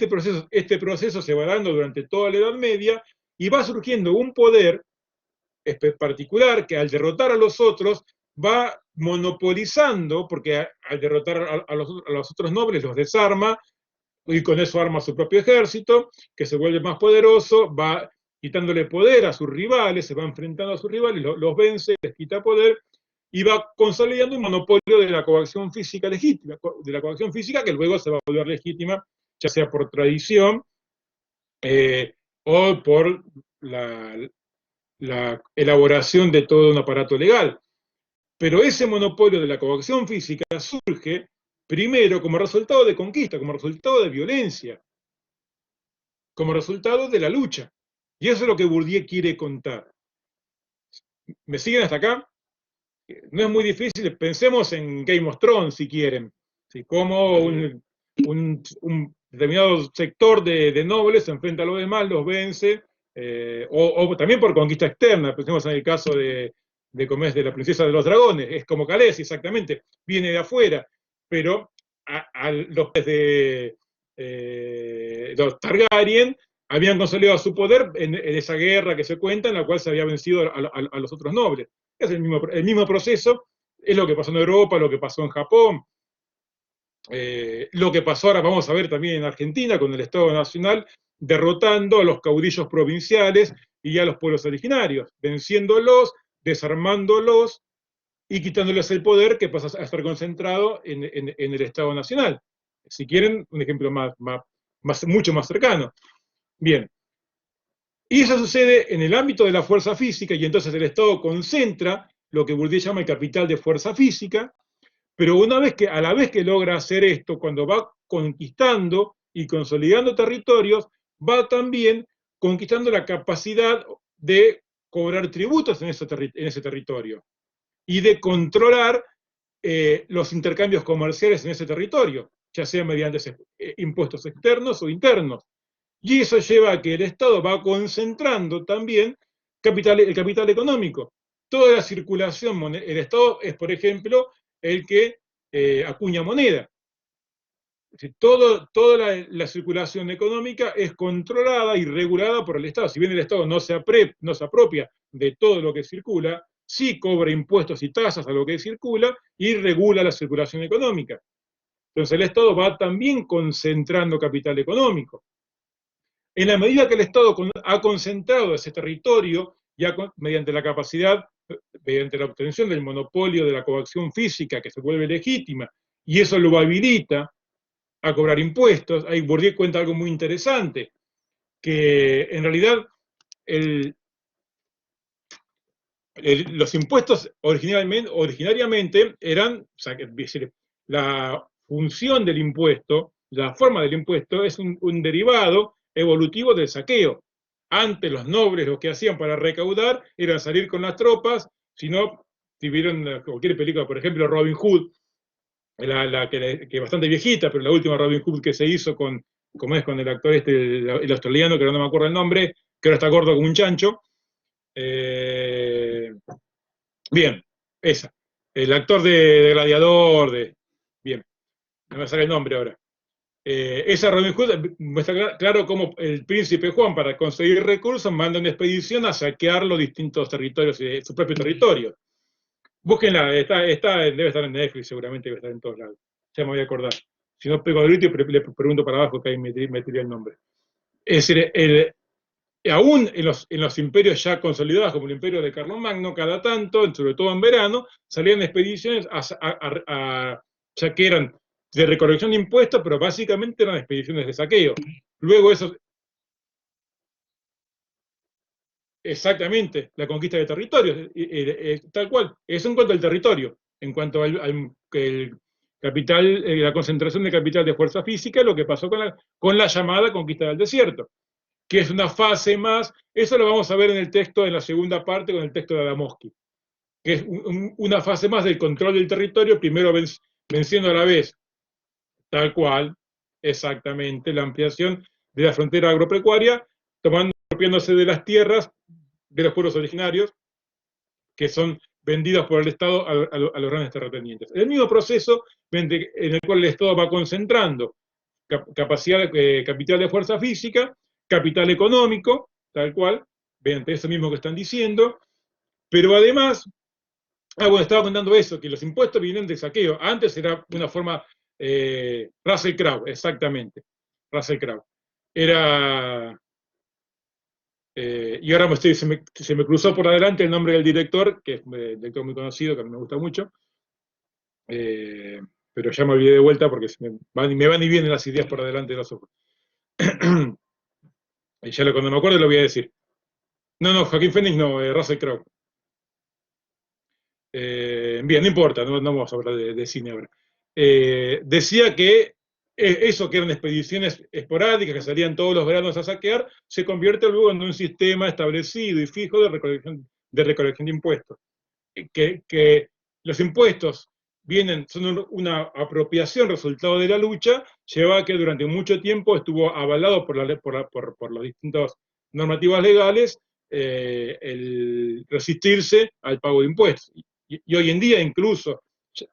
este proceso se va dando durante toda la Edad Media y va surgiendo un poder particular que al derrotar a los otros va monopolizando, porque al derrotar a los otros nobles los desarma y con eso arma su propio ejército, que se vuelve más poderoso, va quitándole poder a sus rivales, se va enfrentando a sus rivales, los vence, les quita poder y va consolidando un monopolio de la coacción física legítima, de la coacción física que luego se va a volver legítima, ya sea por tradición o por la elaboración de todo un aparato legal. Pero ese monopolio de la coacción física surge primero como resultado de conquista, como resultado de violencia, como resultado de la lucha. Y eso es lo que Bourdieu quiere contar. ¿Me siguen hasta acá? No es muy difícil, pensemos en Game of Thrones si quieren, ¿sí? Como un determinado sector de nobles se enfrenta a los demás, los vence, o también por conquista externa. Pensemos en el caso de la princesa de los dragones, es como Khaleesi, exactamente, viene de afuera, pero a los Targaryen habían consolidado su poder en esa guerra que se cuenta, en la cual se había vencido a los otros nobles. Es el mismo proceso, es lo que pasó en Europa, lo que pasó en Japón, lo que pasó ahora, vamos a ver también en Argentina, con el Estado Nacional, derrotando a los caudillos provinciales y a los pueblos originarios, venciéndolos, desarmándolos y quitándoles el poder que pasa a estar concentrado en el Estado Nacional. Si quieren, un ejemplo mucho más cercano. Bien, y eso sucede en el ámbito de la fuerza física, y entonces el Estado concentra lo que Bourdieu llama el capital de fuerza física, pero a la vez que logra hacer esto, cuando va conquistando y consolidando territorios, va también conquistando la capacidad de cobrar tributos en ese territorio y de controlar los intercambios comerciales en ese territorio, ya sea mediante impuestos externos o internos. Y eso lleva a que el Estado va concentrando también el capital económico. Toda la circulación, el Estado es, por ejemplo, el que acuña moneda. Es decir, toda la circulación económica es controlada y regulada por el Estado. Si bien el Estado no se apropia de todo lo que circula, sí cobra impuestos y tasas a lo que circula y regula la circulación económica. Entonces el Estado va también concentrando capital económico. En la medida que el Estado ha concentrado ese territorio, ya mediante la capacidad, mediante la obtención del monopolio de la coacción física que se vuelve legítima, y eso lo habilita a cobrar impuestos, ahí Bourdieu cuenta algo muy interesante, que en realidad los impuestos originariamente eran, o sea, la función del impuesto, la forma del impuesto es un derivado evolutivo del saqueo. Antes los nobles lo que hacían para recaudar era salir con las tropas, si vieron cualquier película, por ejemplo Robin Hood, que es bastante viejita, pero la última Robin Hood que se hizo con el actor el australiano, que no me acuerdo el nombre, que ahora está gordo como un chancho. Bien, esa. El actor de Gladiador, bien, no me sale el nombre ahora. Esa Robin Hood muestra claro cómo el príncipe Juan, para conseguir recursos, manda una expedición a saquear los distintos territorios, su propio territorio. Búsquenla, debe estar en Netflix, seguramente debe estar en todos lados. Ya me voy a acordar. Si no pego el grito, le pregunto para abajo, que ahí me tiré el nombre. Es decir, aún en los imperios ya consolidados, como el imperio de Carlomagno, cada tanto, sobre todo en verano, salían expediciones ya que eran de recolección de impuestos, pero básicamente eran expediciones de saqueo. Luego eso, exactamente, la conquista de territorios, tal cual, eso en cuanto al territorio, en cuanto al capital, la concentración de capital de fuerza física, lo que pasó con la llamada conquista del desierto, que es una fase más, eso lo vamos a ver en el texto, en la segunda parte, con el texto de Adamowski, que es una fase más del control del territorio, primero venciendo a la vez, tal cual, exactamente, la ampliación de la frontera agropecuaria, apropiándose de las tierras de los pueblos originarios, que son vendidas por el Estado a los grandes terratenientes. El mismo proceso en el cual el Estado va concentrando capacidad, capital de fuerza física, capital económico, tal cual, mediante eso mismo que están diciendo, pero además, bueno, estaba contando eso, que los impuestos vienen de saqueo. Antes era una forma, Russell Crowe, exactamente, Russell Crowe. Era, y ahora se me cruzó por adelante el nombre del director, que es un director muy conocido, que a mí me gusta mucho, pero ya me olvidé de vuelta porque me van y vienen las ideas por adelante de los ojos. Y ya cuando me acuerdo lo voy a decir. No, Joaquín Phoenix no, Russell Crowe. Bien, no importa, no vamos a hablar de cine ahora. Decía que eso, que eran expediciones esporádicas que salían todos los veranos a saquear, se convierte luego en un sistema establecido y fijo de recolección de impuestos. Que los impuestos son una apropiación resultado de la lucha, lleva a que durante mucho tiempo estuvo avalado por las distintas normativas legales el resistirse al pago de impuestos. Y hoy en día incluso,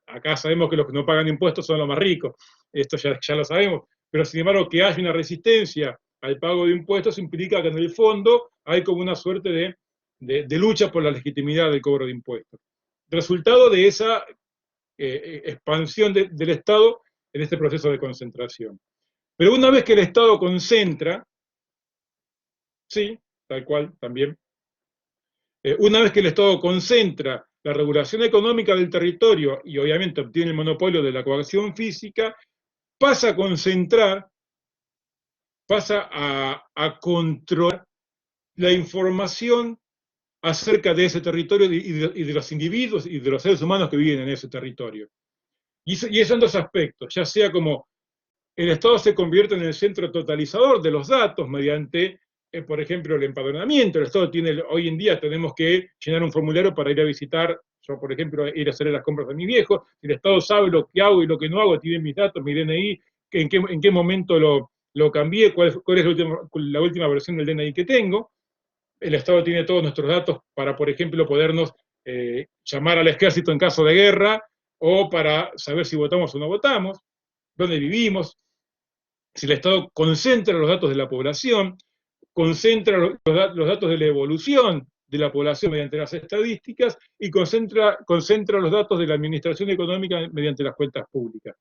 acá sabemos que los que no pagan impuestos son los más ricos, esto ya lo sabemos, pero sin embargo que haya una resistencia al pago de impuestos implica que en el fondo hay como una suerte de lucha por la legitimidad del cobro de impuestos. Resultado de esa expansión del Estado en este proceso de concentración. Pero una vez que el Estado concentra, sí, tal cual, también, una vez que el Estado concentra la regulación económica del territorio y obviamente obtiene el monopolio de la coacción física, pasa a concentrar, pasa a controlar la información acerca de ese territorio y de los individuos y de los seres humanos que viven en ese territorio. Y eso en dos aspectos, ya sea como el Estado se convierte en el centro totalizador de los datos mediante, por ejemplo, el empadronamiento. El Estado tiene, hoy en día tenemos que llenar un formulario para ir a visitar, yo por ejemplo, ir a hacer las compras de mi viejo. El Estado sabe lo que hago y lo que no hago, tiene mis datos, mi DNI, en qué momento lo cambié, cuál es la última versión del DNI que tengo. El Estado tiene todos nuestros datos para, por ejemplo, podernos llamar al ejército en caso de guerra, o para saber si votamos o no votamos, dónde vivimos. Si el Estado concentra los datos de la población, concentra los datos de la evolución de la población mediante las estadísticas, y concentra los datos de la administración económica mediante las cuentas públicas.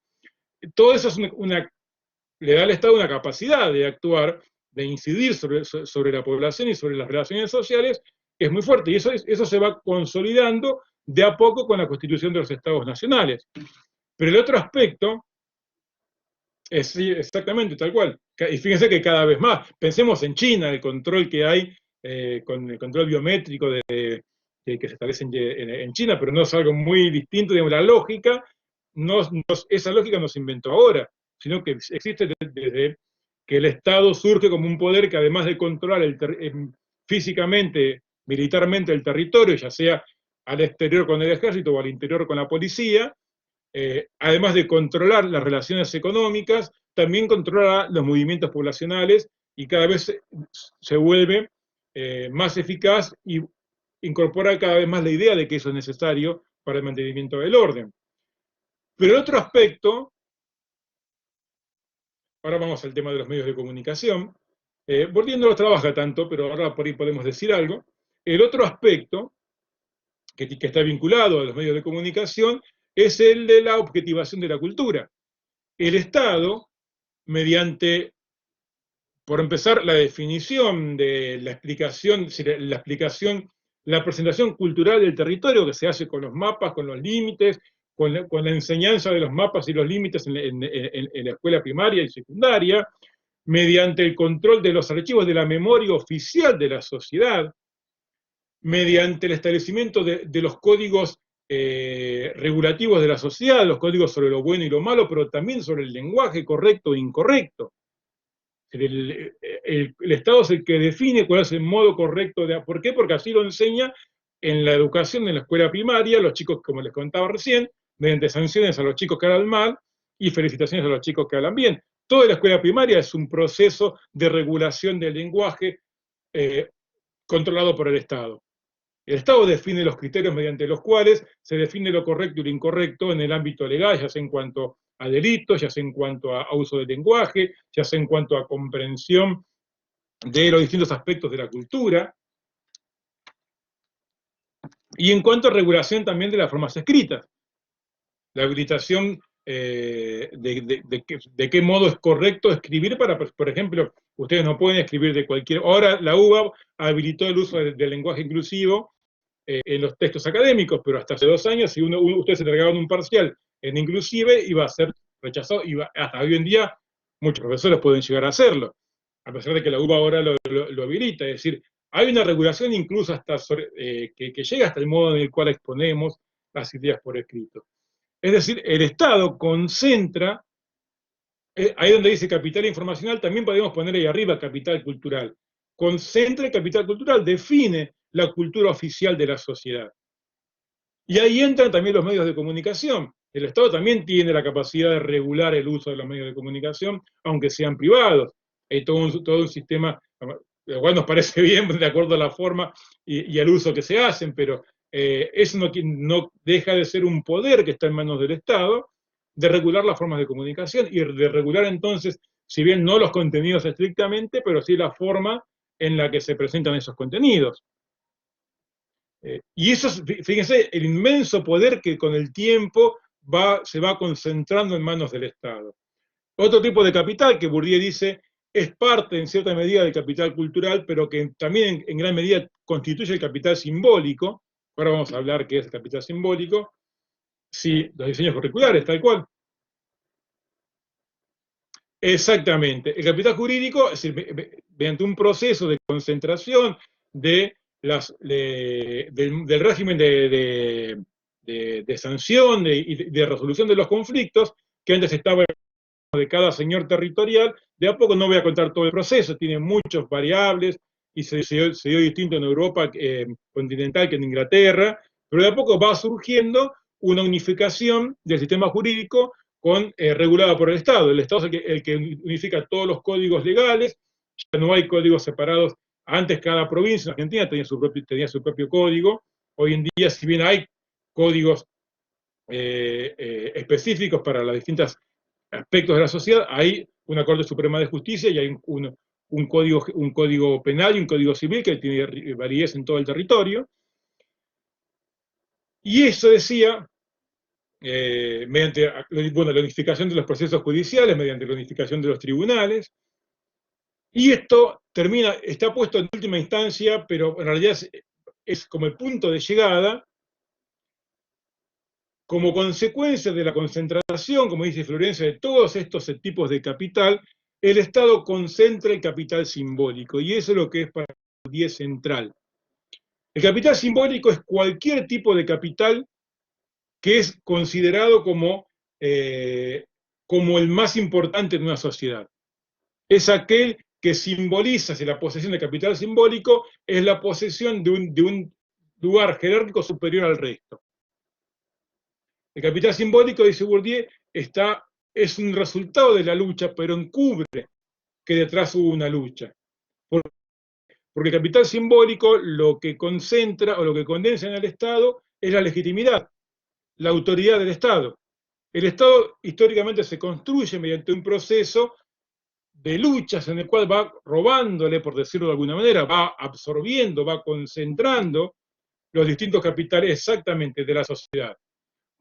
Todo eso le da al Estado una capacidad de actuar, de incidir sobre la población y sobre las relaciones sociales, que es muy fuerte, y eso se va consolidando de a poco con la constitución de los Estados nacionales. Pero el otro aspecto sí, exactamente, tal cual. Y fíjense que cada vez más, pensemos en China, el control que hay con el control biométrico que se establece en China, pero no es algo muy distinto, digamos, la lógica, esa lógica no se inventó ahora, sino que existe desde que el Estado surge como un poder que, además de controlar físicamente, militarmente el territorio, ya sea al exterior con el ejército o al interior con la policía, además de controlar las relaciones económicas, también controla los movimientos poblacionales, y cada vez se vuelve más eficaz y incorpora cada vez más la idea de que eso es necesario para el mantenimiento del orden. Pero el otro aspecto, ahora vamos al tema de los medios de comunicación, Bourdieu no lo trabaja tanto, pero ahora por ahí podemos decir algo. El otro aspecto que está vinculado a los medios de comunicación es el de la objetivación de la cultura. El Estado, mediante, por empezar, la definición de la explicación, la presentación cultural del territorio, que se hace con los mapas, con los límites, con la enseñanza de los mapas y los límites en la escuela primaria y secundaria, mediante el control de los archivos de la memoria oficial de la sociedad, mediante el establecimiento de los códigos regulativos de la sociedad, los códigos sobre lo bueno y lo malo, pero también sobre el lenguaje correcto e incorrecto. El Estado es el que define cuál es el modo correcto ¿por qué? Porque así lo enseña en la educación, en la escuela primaria, los chicos, como les contaba recién, mediante sanciones a los chicos que hablan mal y felicitaciones a los chicos que hablan bien. Toda la escuela primaria es un proceso de regulación del lenguaje controlado por el Estado. El Estado define los criterios mediante los cuales se define lo correcto y lo incorrecto en el ámbito legal, ya sea en cuanto a delitos, ya sea en cuanto a uso del lenguaje, ya sea en cuanto a comprensión de los distintos aspectos de la cultura, y en cuanto a regulación también de las formas escritas. La habilitación de qué modo es correcto escribir para, por ejemplo, ustedes no pueden escribir de cualquier... Ahora la UBA habilitó el uso del lenguaje inclusivo en los textos académicos, pero hasta hace 2 años, si ustedes se entregaban un parcial en inclusive, iba a ser rechazado, hasta hoy en día muchos profesores pueden llegar a hacerlo, a pesar de que la UBA ahora lo habilita. Es decir, hay una regulación incluso hasta que llega hasta el modo en el cual exponemos las ideas por escrito. Es decir, el Estado concentra, ahí donde dice capital informacional, también podemos poner ahí arriba capital cultural. Concentra el capital cultural, define la cultura oficial de la sociedad. Y ahí entran también los medios de comunicación. El Estado también tiene la capacidad de regular el uso de los medios de comunicación, aunque sean privados. Hay todo un sistema, lo cual nos parece bien de acuerdo a la forma y al uso que se hacen, pero eso no deja de ser un poder que está en manos del Estado, de regular las formas de comunicación y de regular entonces, si bien no los contenidos estrictamente, pero sí la forma en la que se presentan esos contenidos. Y eso, fíjense, el inmenso poder que con el tiempo se va concentrando en manos del Estado. Otro tipo de capital que Bourdieu dice es parte en cierta medida del capital cultural, pero que también en gran medida constituye el capital simbólico. Ahora vamos a hablar qué es el capital simbólico. Sí, los diseños curriculares, tal cual. Exactamente. El capital jurídico, es decir, mediante un proceso de concentración del régimen de sanción y de resolución de los conflictos, que antes estaba de cada señor territorial, de a poco no voy a contar todo el proceso, tiene muchas variables y se dio distinto en Europa continental que en Inglaterra, pero de a poco va surgiendo una unificación del sistema jurídico regulada por el Estado. El Estado es el que unifica todos los códigos legales, ya no hay códigos separados. Antes cada provincia en Argentina tenía su propio código. Hoy en día, si bien hay códigos específicos para las distintas aspectos de la sociedad, hay una Corte Suprema de Justicia y hay un código penal y un código civil que tiene validez en todo el territorio. Y eso decía, mediante la unificación de los procesos judiciales, mediante la unificación de los tribunales, y esto está puesto en última instancia, pero en realidad es como el punto de llegada. Como consecuencia de la concentración, como dice Florencia, de todos estos tipos de capital, el Estado concentra el capital simbólico, y eso es lo que es para Bourdieu central. El capital simbólico es cualquier tipo de capital que es considerado como el más importante en una sociedad. Es aquel que simboliza, si la posesión de capital simbólico es la posesión de un lugar jerárquico superior al resto. El capital simbólico, dice Bourdieu, es un resultado de la lucha, pero encubre que detrás hubo una lucha. Porque el capital simbólico lo que concentra o lo que condensa en el Estado es la legitimidad, la autoridad del Estado. El Estado históricamente se construye mediante un proceso de luchas en el cual va robándole, por decirlo de alguna manera, va absorbiendo, va concentrando los distintos capitales exactamente de la sociedad.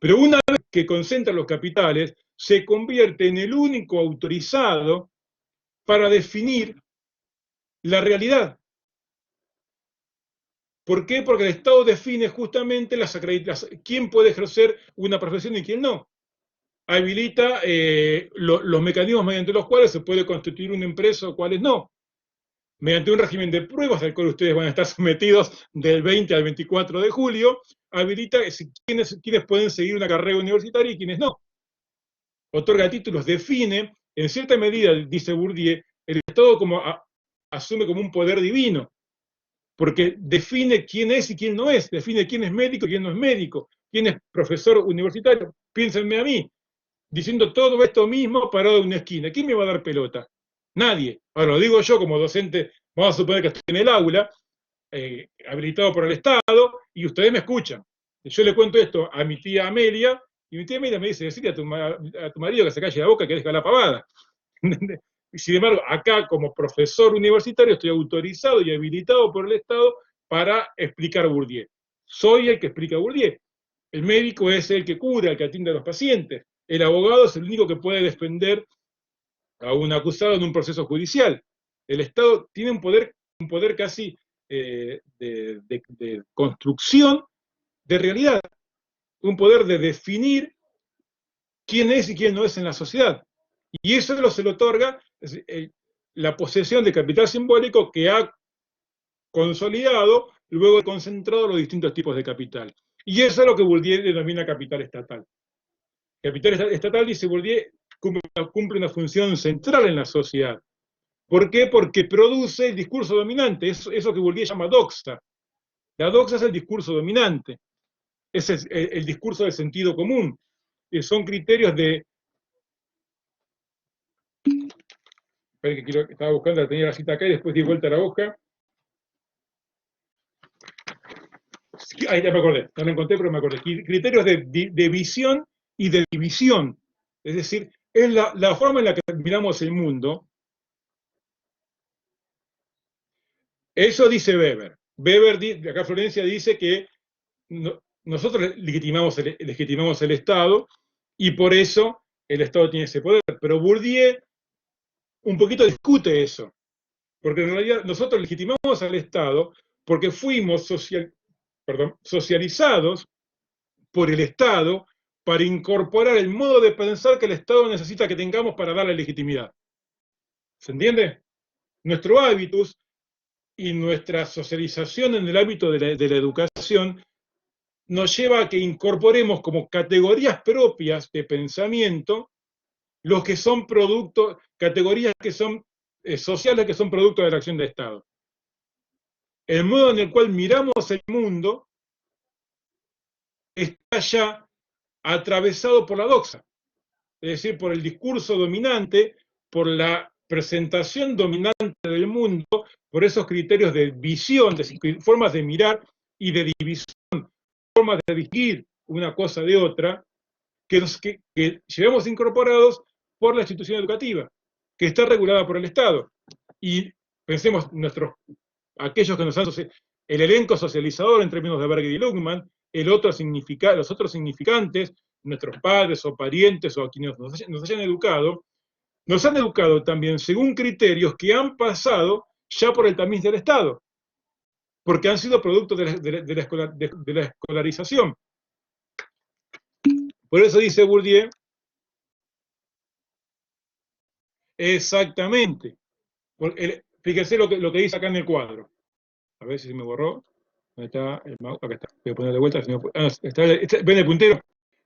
Pero una vez que concentra los capitales, se convierte en el único autorizado para definir la realidad. ¿Por qué? Porque el Estado define justamente quién puede ejercer una profesión y quién no. Habilita los mecanismos mediante los cuales se puede constituir una empresa o cuáles no. Mediante un régimen de pruebas al cual ustedes van a estar sometidos del 20 al 24 de julio, habilita quiénes pueden seguir una carrera universitaria y quiénes no. Otorga títulos, define, en cierta medida, dice Bourdieu, el Estado asume como un poder divino, porque define quién es y quién no es, define quién es médico y quién no es médico, quién es profesor universitario. Piénsenme a mí, diciendo todo esto mismo parado en una esquina. ¿Quién me va a dar pelota? Nadie. Ahora lo digo yo como docente, vamos a suponer que estoy en el aula, habilitado por el Estado, y ustedes me escuchan. Yo le cuento esto a mi tía Amelia, y mi tía Amelia me dice, decirle a tu marido que se calle la boca, que deja la pavada. Y sin embargo, acá como profesor universitario estoy autorizado y habilitado por el Estado para explicar Bourdieu. Soy el que explica Bourdieu. El médico es el que cura, el que atiende a los pacientes. El abogado es el único que puede defender a un acusado en un proceso judicial. El Estado tiene un poder casi de construcción de realidad, un poder de definir quién es y quién no es en la sociedad. Y eso se le otorga la posesión de capital simbólico que ha consolidado, luego concentrado los distintos tipos de capital. Y eso es lo que Bourdieu denomina capital estatal. Capital estatal, dice Bourdieu, cumple una función central en la sociedad. ¿Por qué? Porque produce el discurso dominante, eso que Bourdieu llama doxa. La doxa es el discurso dominante, es el discurso del sentido común. Son criterios de... Espera que estaba buscando, tenía la cita acá y después di vuelta a la hoja. Ahí ya me acordé, no lo encontré, pero me acordé. Criterios de visión y de división. Es decir, es la forma en la que miramos el mundo. Eso dice Weber. Weber, acá Florencia dice que nosotros legitimamos el Estado y por eso el Estado tiene ese poder. Pero Bourdieu un poquito discute eso. Porque en realidad nosotros legitimamos al Estado porque fuimos socializados por el Estado para incorporar el modo de pensar que el Estado necesita que tengamos para darle legitimidad. ¿Se entiende? Nuestro hábitus y nuestra socialización en el ámbito de la educación nos lleva a que incorporemos como categorías propias de pensamiento los que son productos, categorías que son sociales que son producto de la acción del Estado. El modo en el cual miramos el mundo está ya atravesado por la doxa, es decir, por el discurso dominante, por la presentación dominante del mundo, por esos criterios de visión, de formas de mirar y de división, formas de distinguir una cosa de otra, que llevamos incorporados por la institución educativa, que está regulada por el Estado. Y pensemos, aquellos que nos han el elenco socializador en términos de Berger y Luhmann, los otros significantes, nuestros padres o parientes o a quienes nos hayan educado, nos han educado también según criterios que han pasado ya por el tamiz del Estado, porque han sido producto de la escolarización. Por eso dice Bourdieu, exactamente. Fíjense lo que dice acá en el cuadro. A ver si se me borró. ¿Dónde está el mouse? Acá está. Voy a poner de vuelta. ¿Ven el puntero?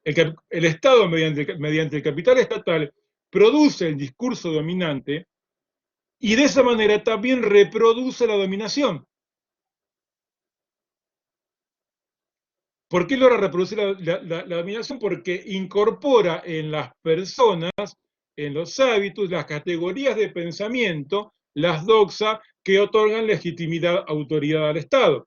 El Estado, mediante el capital estatal, produce el discurso dominante y de esa manera también reproduce la dominación. ¿Por qué logra reproducir la dominación? Porque incorpora en las personas, en los hábitos, las categorías de pensamiento, las doxas que otorgan legitimidad, autoridad al Estado.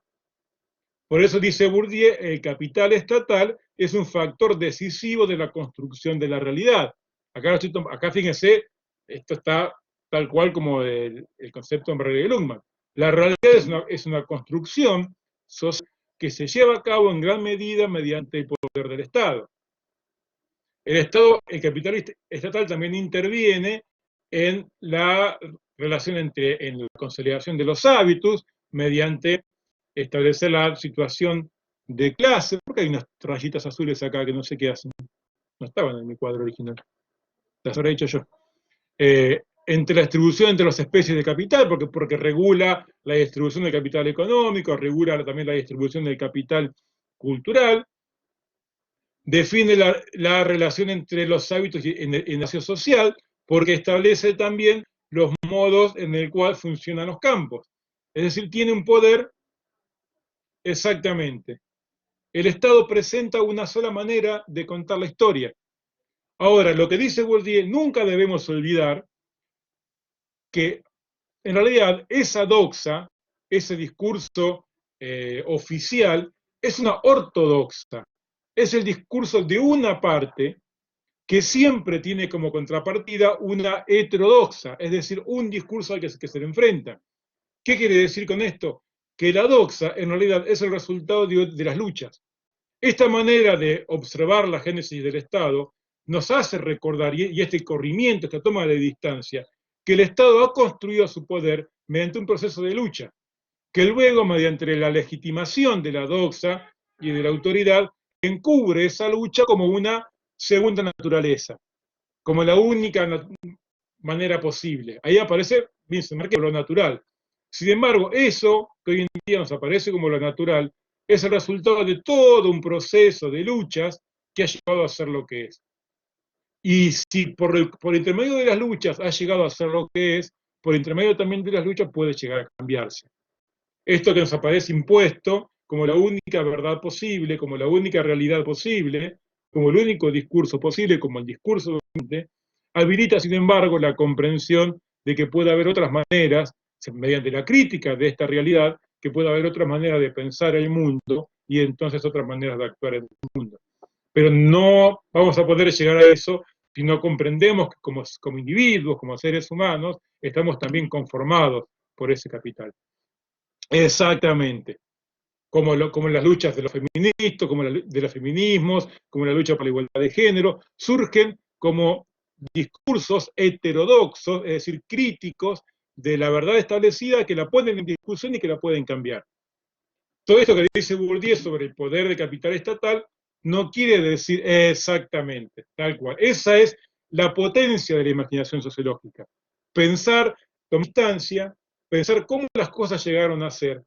Por eso dice Bourdieu, el capital estatal es un factor decisivo de la construcción de la realidad. Acá fíjense, esto está tal cual como el concepto en Berger y Luhmann. La realidad es una construcción social que se lleva a cabo en gran medida mediante el poder del Estado. El capital estatal también interviene en la relación en la consolidación de los hábitos mediante establecer la situación de clase, porque hay unas rayitas azules acá que no sé qué hacen, no estaban en mi cuadro original, las habré hecho yo. Entre la distribución entre las especies de capital, porque regula la distribución del capital económico, regula también la distribución del capital cultural, define la relación entre los hábitos en el negocio social, porque establece también los modos en el cual funcionan los campos. Es decir, tiene un poder exactamente. El Estado presenta una sola manera de contar la historia. Ahora, lo que dice Bourdieu, nunca debemos olvidar que en realidad esa doxa, ese discurso oficial, es una ortodoxa. Es el discurso de una parte que siempre tiene como contrapartida una heterodoxa, es decir, un discurso al que se le enfrenta. ¿Qué quiere decir con esto? Que la doxa en realidad es el resultado de las luchas. Esta manera de observar la génesis del Estado nos hace recordar, y este corrimiento, esta toma de distancia, que el Estado ha construido su poder mediante un proceso de lucha, que luego, mediante la legitimación de la doxa y de la autoridad, encubre esa lucha como una segunda naturaleza, como la única manera posible. Ahí aparece Vincent Marquez, lo natural. Sin embargo, eso que hoy en día nos aparece como lo natural, es el resultado de todo un proceso de luchas que ha llegado a ser lo que es. Y si por intermedio de las luchas ha llegado a ser lo que es, por intermedio también de las luchas puede llegar a cambiarse. Esto que nos aparece impuesto como la única verdad posible, como la única realidad posible, como el único discurso posible, como el discurso dominante, habilita, sin embargo, la comprensión de que puede haber otras maneras, mediante la crítica de esta realidad, que puede haber otras maneras de pensar el mundo y entonces otras maneras de actuar en el mundo. Pero no vamos a poder llegar a eso si no comprendemos que como individuos, como seres humanos, estamos también conformados por ese capital. Exactamente. Como en las luchas de los feministas, como de los feminismos, como la lucha por la igualdad de género, surgen como discursos heterodoxos, es decir, críticos de la verdad establecida que la ponen en discusión y que la pueden cambiar. Todo esto que dice Bourdieu sobre el poder del capital estatal no quiere decir exactamente, tal cual. Esa es la potencia de la imaginación sociológica. pensar, tomar distancia, pensar cómo las cosas llegaron a ser,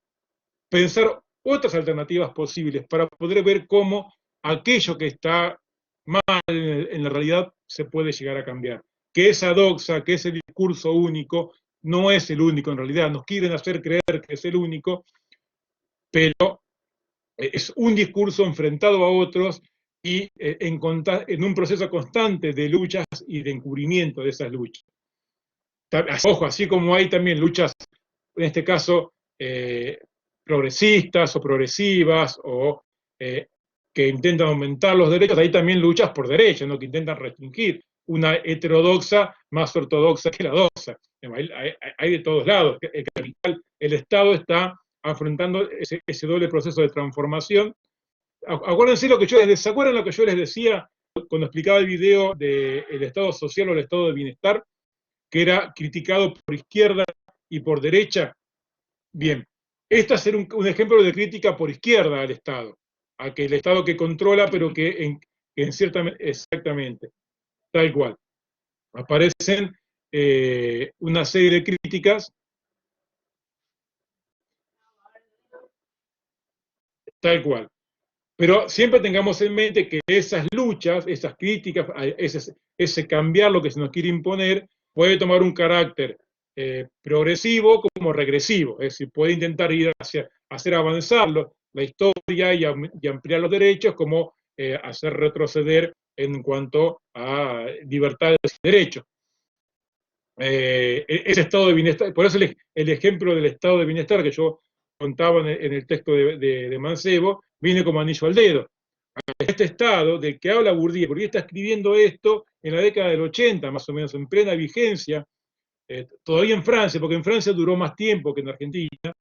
pensar otras alternativas posibles para poder ver cómo aquello que está mal en la realidad se puede llegar a cambiar. Que esa doxa, que ese discurso único, no es el único en realidad. Nos quieren hacer creer que es el único, pero es un discurso enfrentado a otros y en un proceso constante de luchas y de encubrimiento de esas luchas. Ojo, así como hay también luchas, en este caso, progresistas o progresivas, o que intentan aumentar los derechos, hay también luchas por derechos, ¿no? Que intentan restringir una heterodoxa más ortodoxa que la doxa. Hay de todos lados. El capital, el Estado está afrontando ese doble proceso de transformación. Acuérdense lo que ¿se acuerdan lo que yo les decía cuando explicaba el video del Estado social o el Estado de bienestar, que era criticado por izquierda y por derecha? Bien, este es un ejemplo de crítica por izquierda al Estado, a que el Estado que controla, pero que en cierta, exactamente, tal cual. Aparecen una serie de críticas, tal cual. Pero siempre tengamos en mente que esas luchas, esas críticas, ese cambiar lo que se nos quiere imponer, puede tomar un carácter progresivo como regresivo. Es decir, puede intentar ir hacia hacer avanzar la historia y ampliar los derechos, como hacer retroceder en cuanto a libertades y derechos. Ese estado de bienestar, por eso el ejemplo del estado de bienestar que yo contaba en el texto de Mancebo, viene como anillo al dedo. Este estado del que habla Bourdieu, porque está escribiendo esto en la década del 80, más o menos, en plena vigencia, todavía en Francia, porque en Francia duró más tiempo que en Argentina,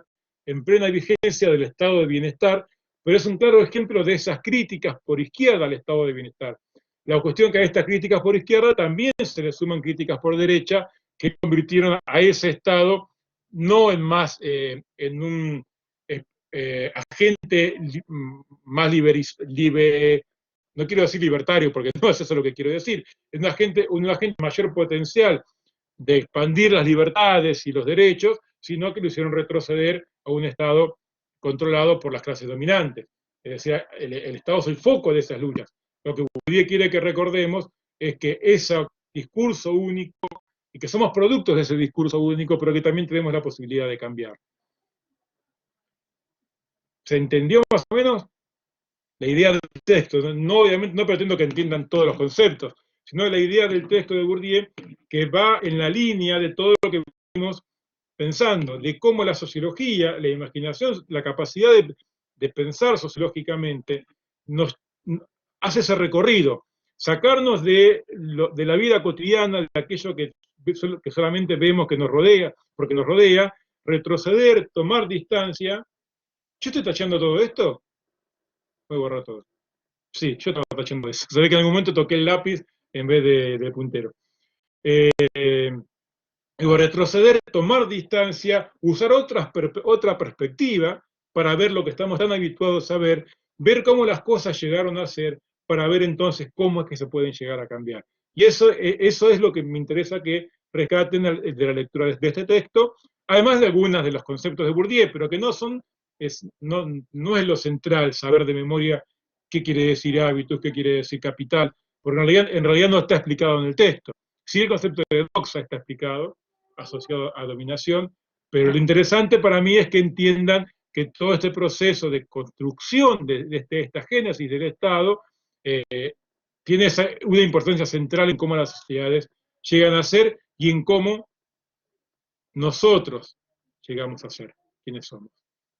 en plena vigencia del estado de bienestar, pero es un claro ejemplo de esas críticas por izquierda al estado de bienestar. La cuestión que a estas críticas por izquierda también se le suman críticas por derecha, que convirtieron a ese estado no en más, en un agente más no quiero decir libertario, porque no es eso lo que quiero decir, es un agente mayor potencial de expandir las libertades y los derechos, sino que lo hicieron retroceder a un Estado controlado por las clases dominantes. Es decir, el Estado es el foco de esas luchas. Lo que Bourdieu quiere que recordemos es que ese discurso único, y que somos productos de ese discurso único, pero que también tenemos la posibilidad de cambiar. ¿Se entendió más o menos la idea del texto? No, obviamente no pretendo que entiendan todos los conceptos, sino la idea del texto de Bourdieu, que va en la línea de todo lo que venimos pensando, de cómo la sociología, la imaginación, la capacidad de pensar sociológicamente, nos hace ese recorrido, sacarnos de la vida cotidiana, de aquello que solamente vemos que nos rodea, porque nos rodea, retroceder, tomar distancia. ¿Yo estoy tachando todo esto? Voy a borrar todo. Sí, yo estaba tachando eso. Se ve que en algún momento toqué el lápiz en vez de puntero. Digo, retroceder, tomar distancia, usar otra perspectiva para ver lo que estamos tan habituados a ver cómo las cosas llegaron a ser, para ver entonces cómo es que se pueden llegar a cambiar. Y eso es lo que me interesa que rescaten de la lectura de este texto, además de algunos de los conceptos de Bourdieu, pero que no es lo central saber de memoria qué quiere decir hábitos, qué quiere decir capital, porque en realidad no está explicado en el texto. Sí, el concepto de doxa está explicado, asociado a dominación, pero lo interesante para mí es que entiendan que todo este proceso de construcción de esta génesis del Estado tiene una importancia central en cómo las sociedades llegan a ser y en cómo nosotros llegamos a ser quienes somos.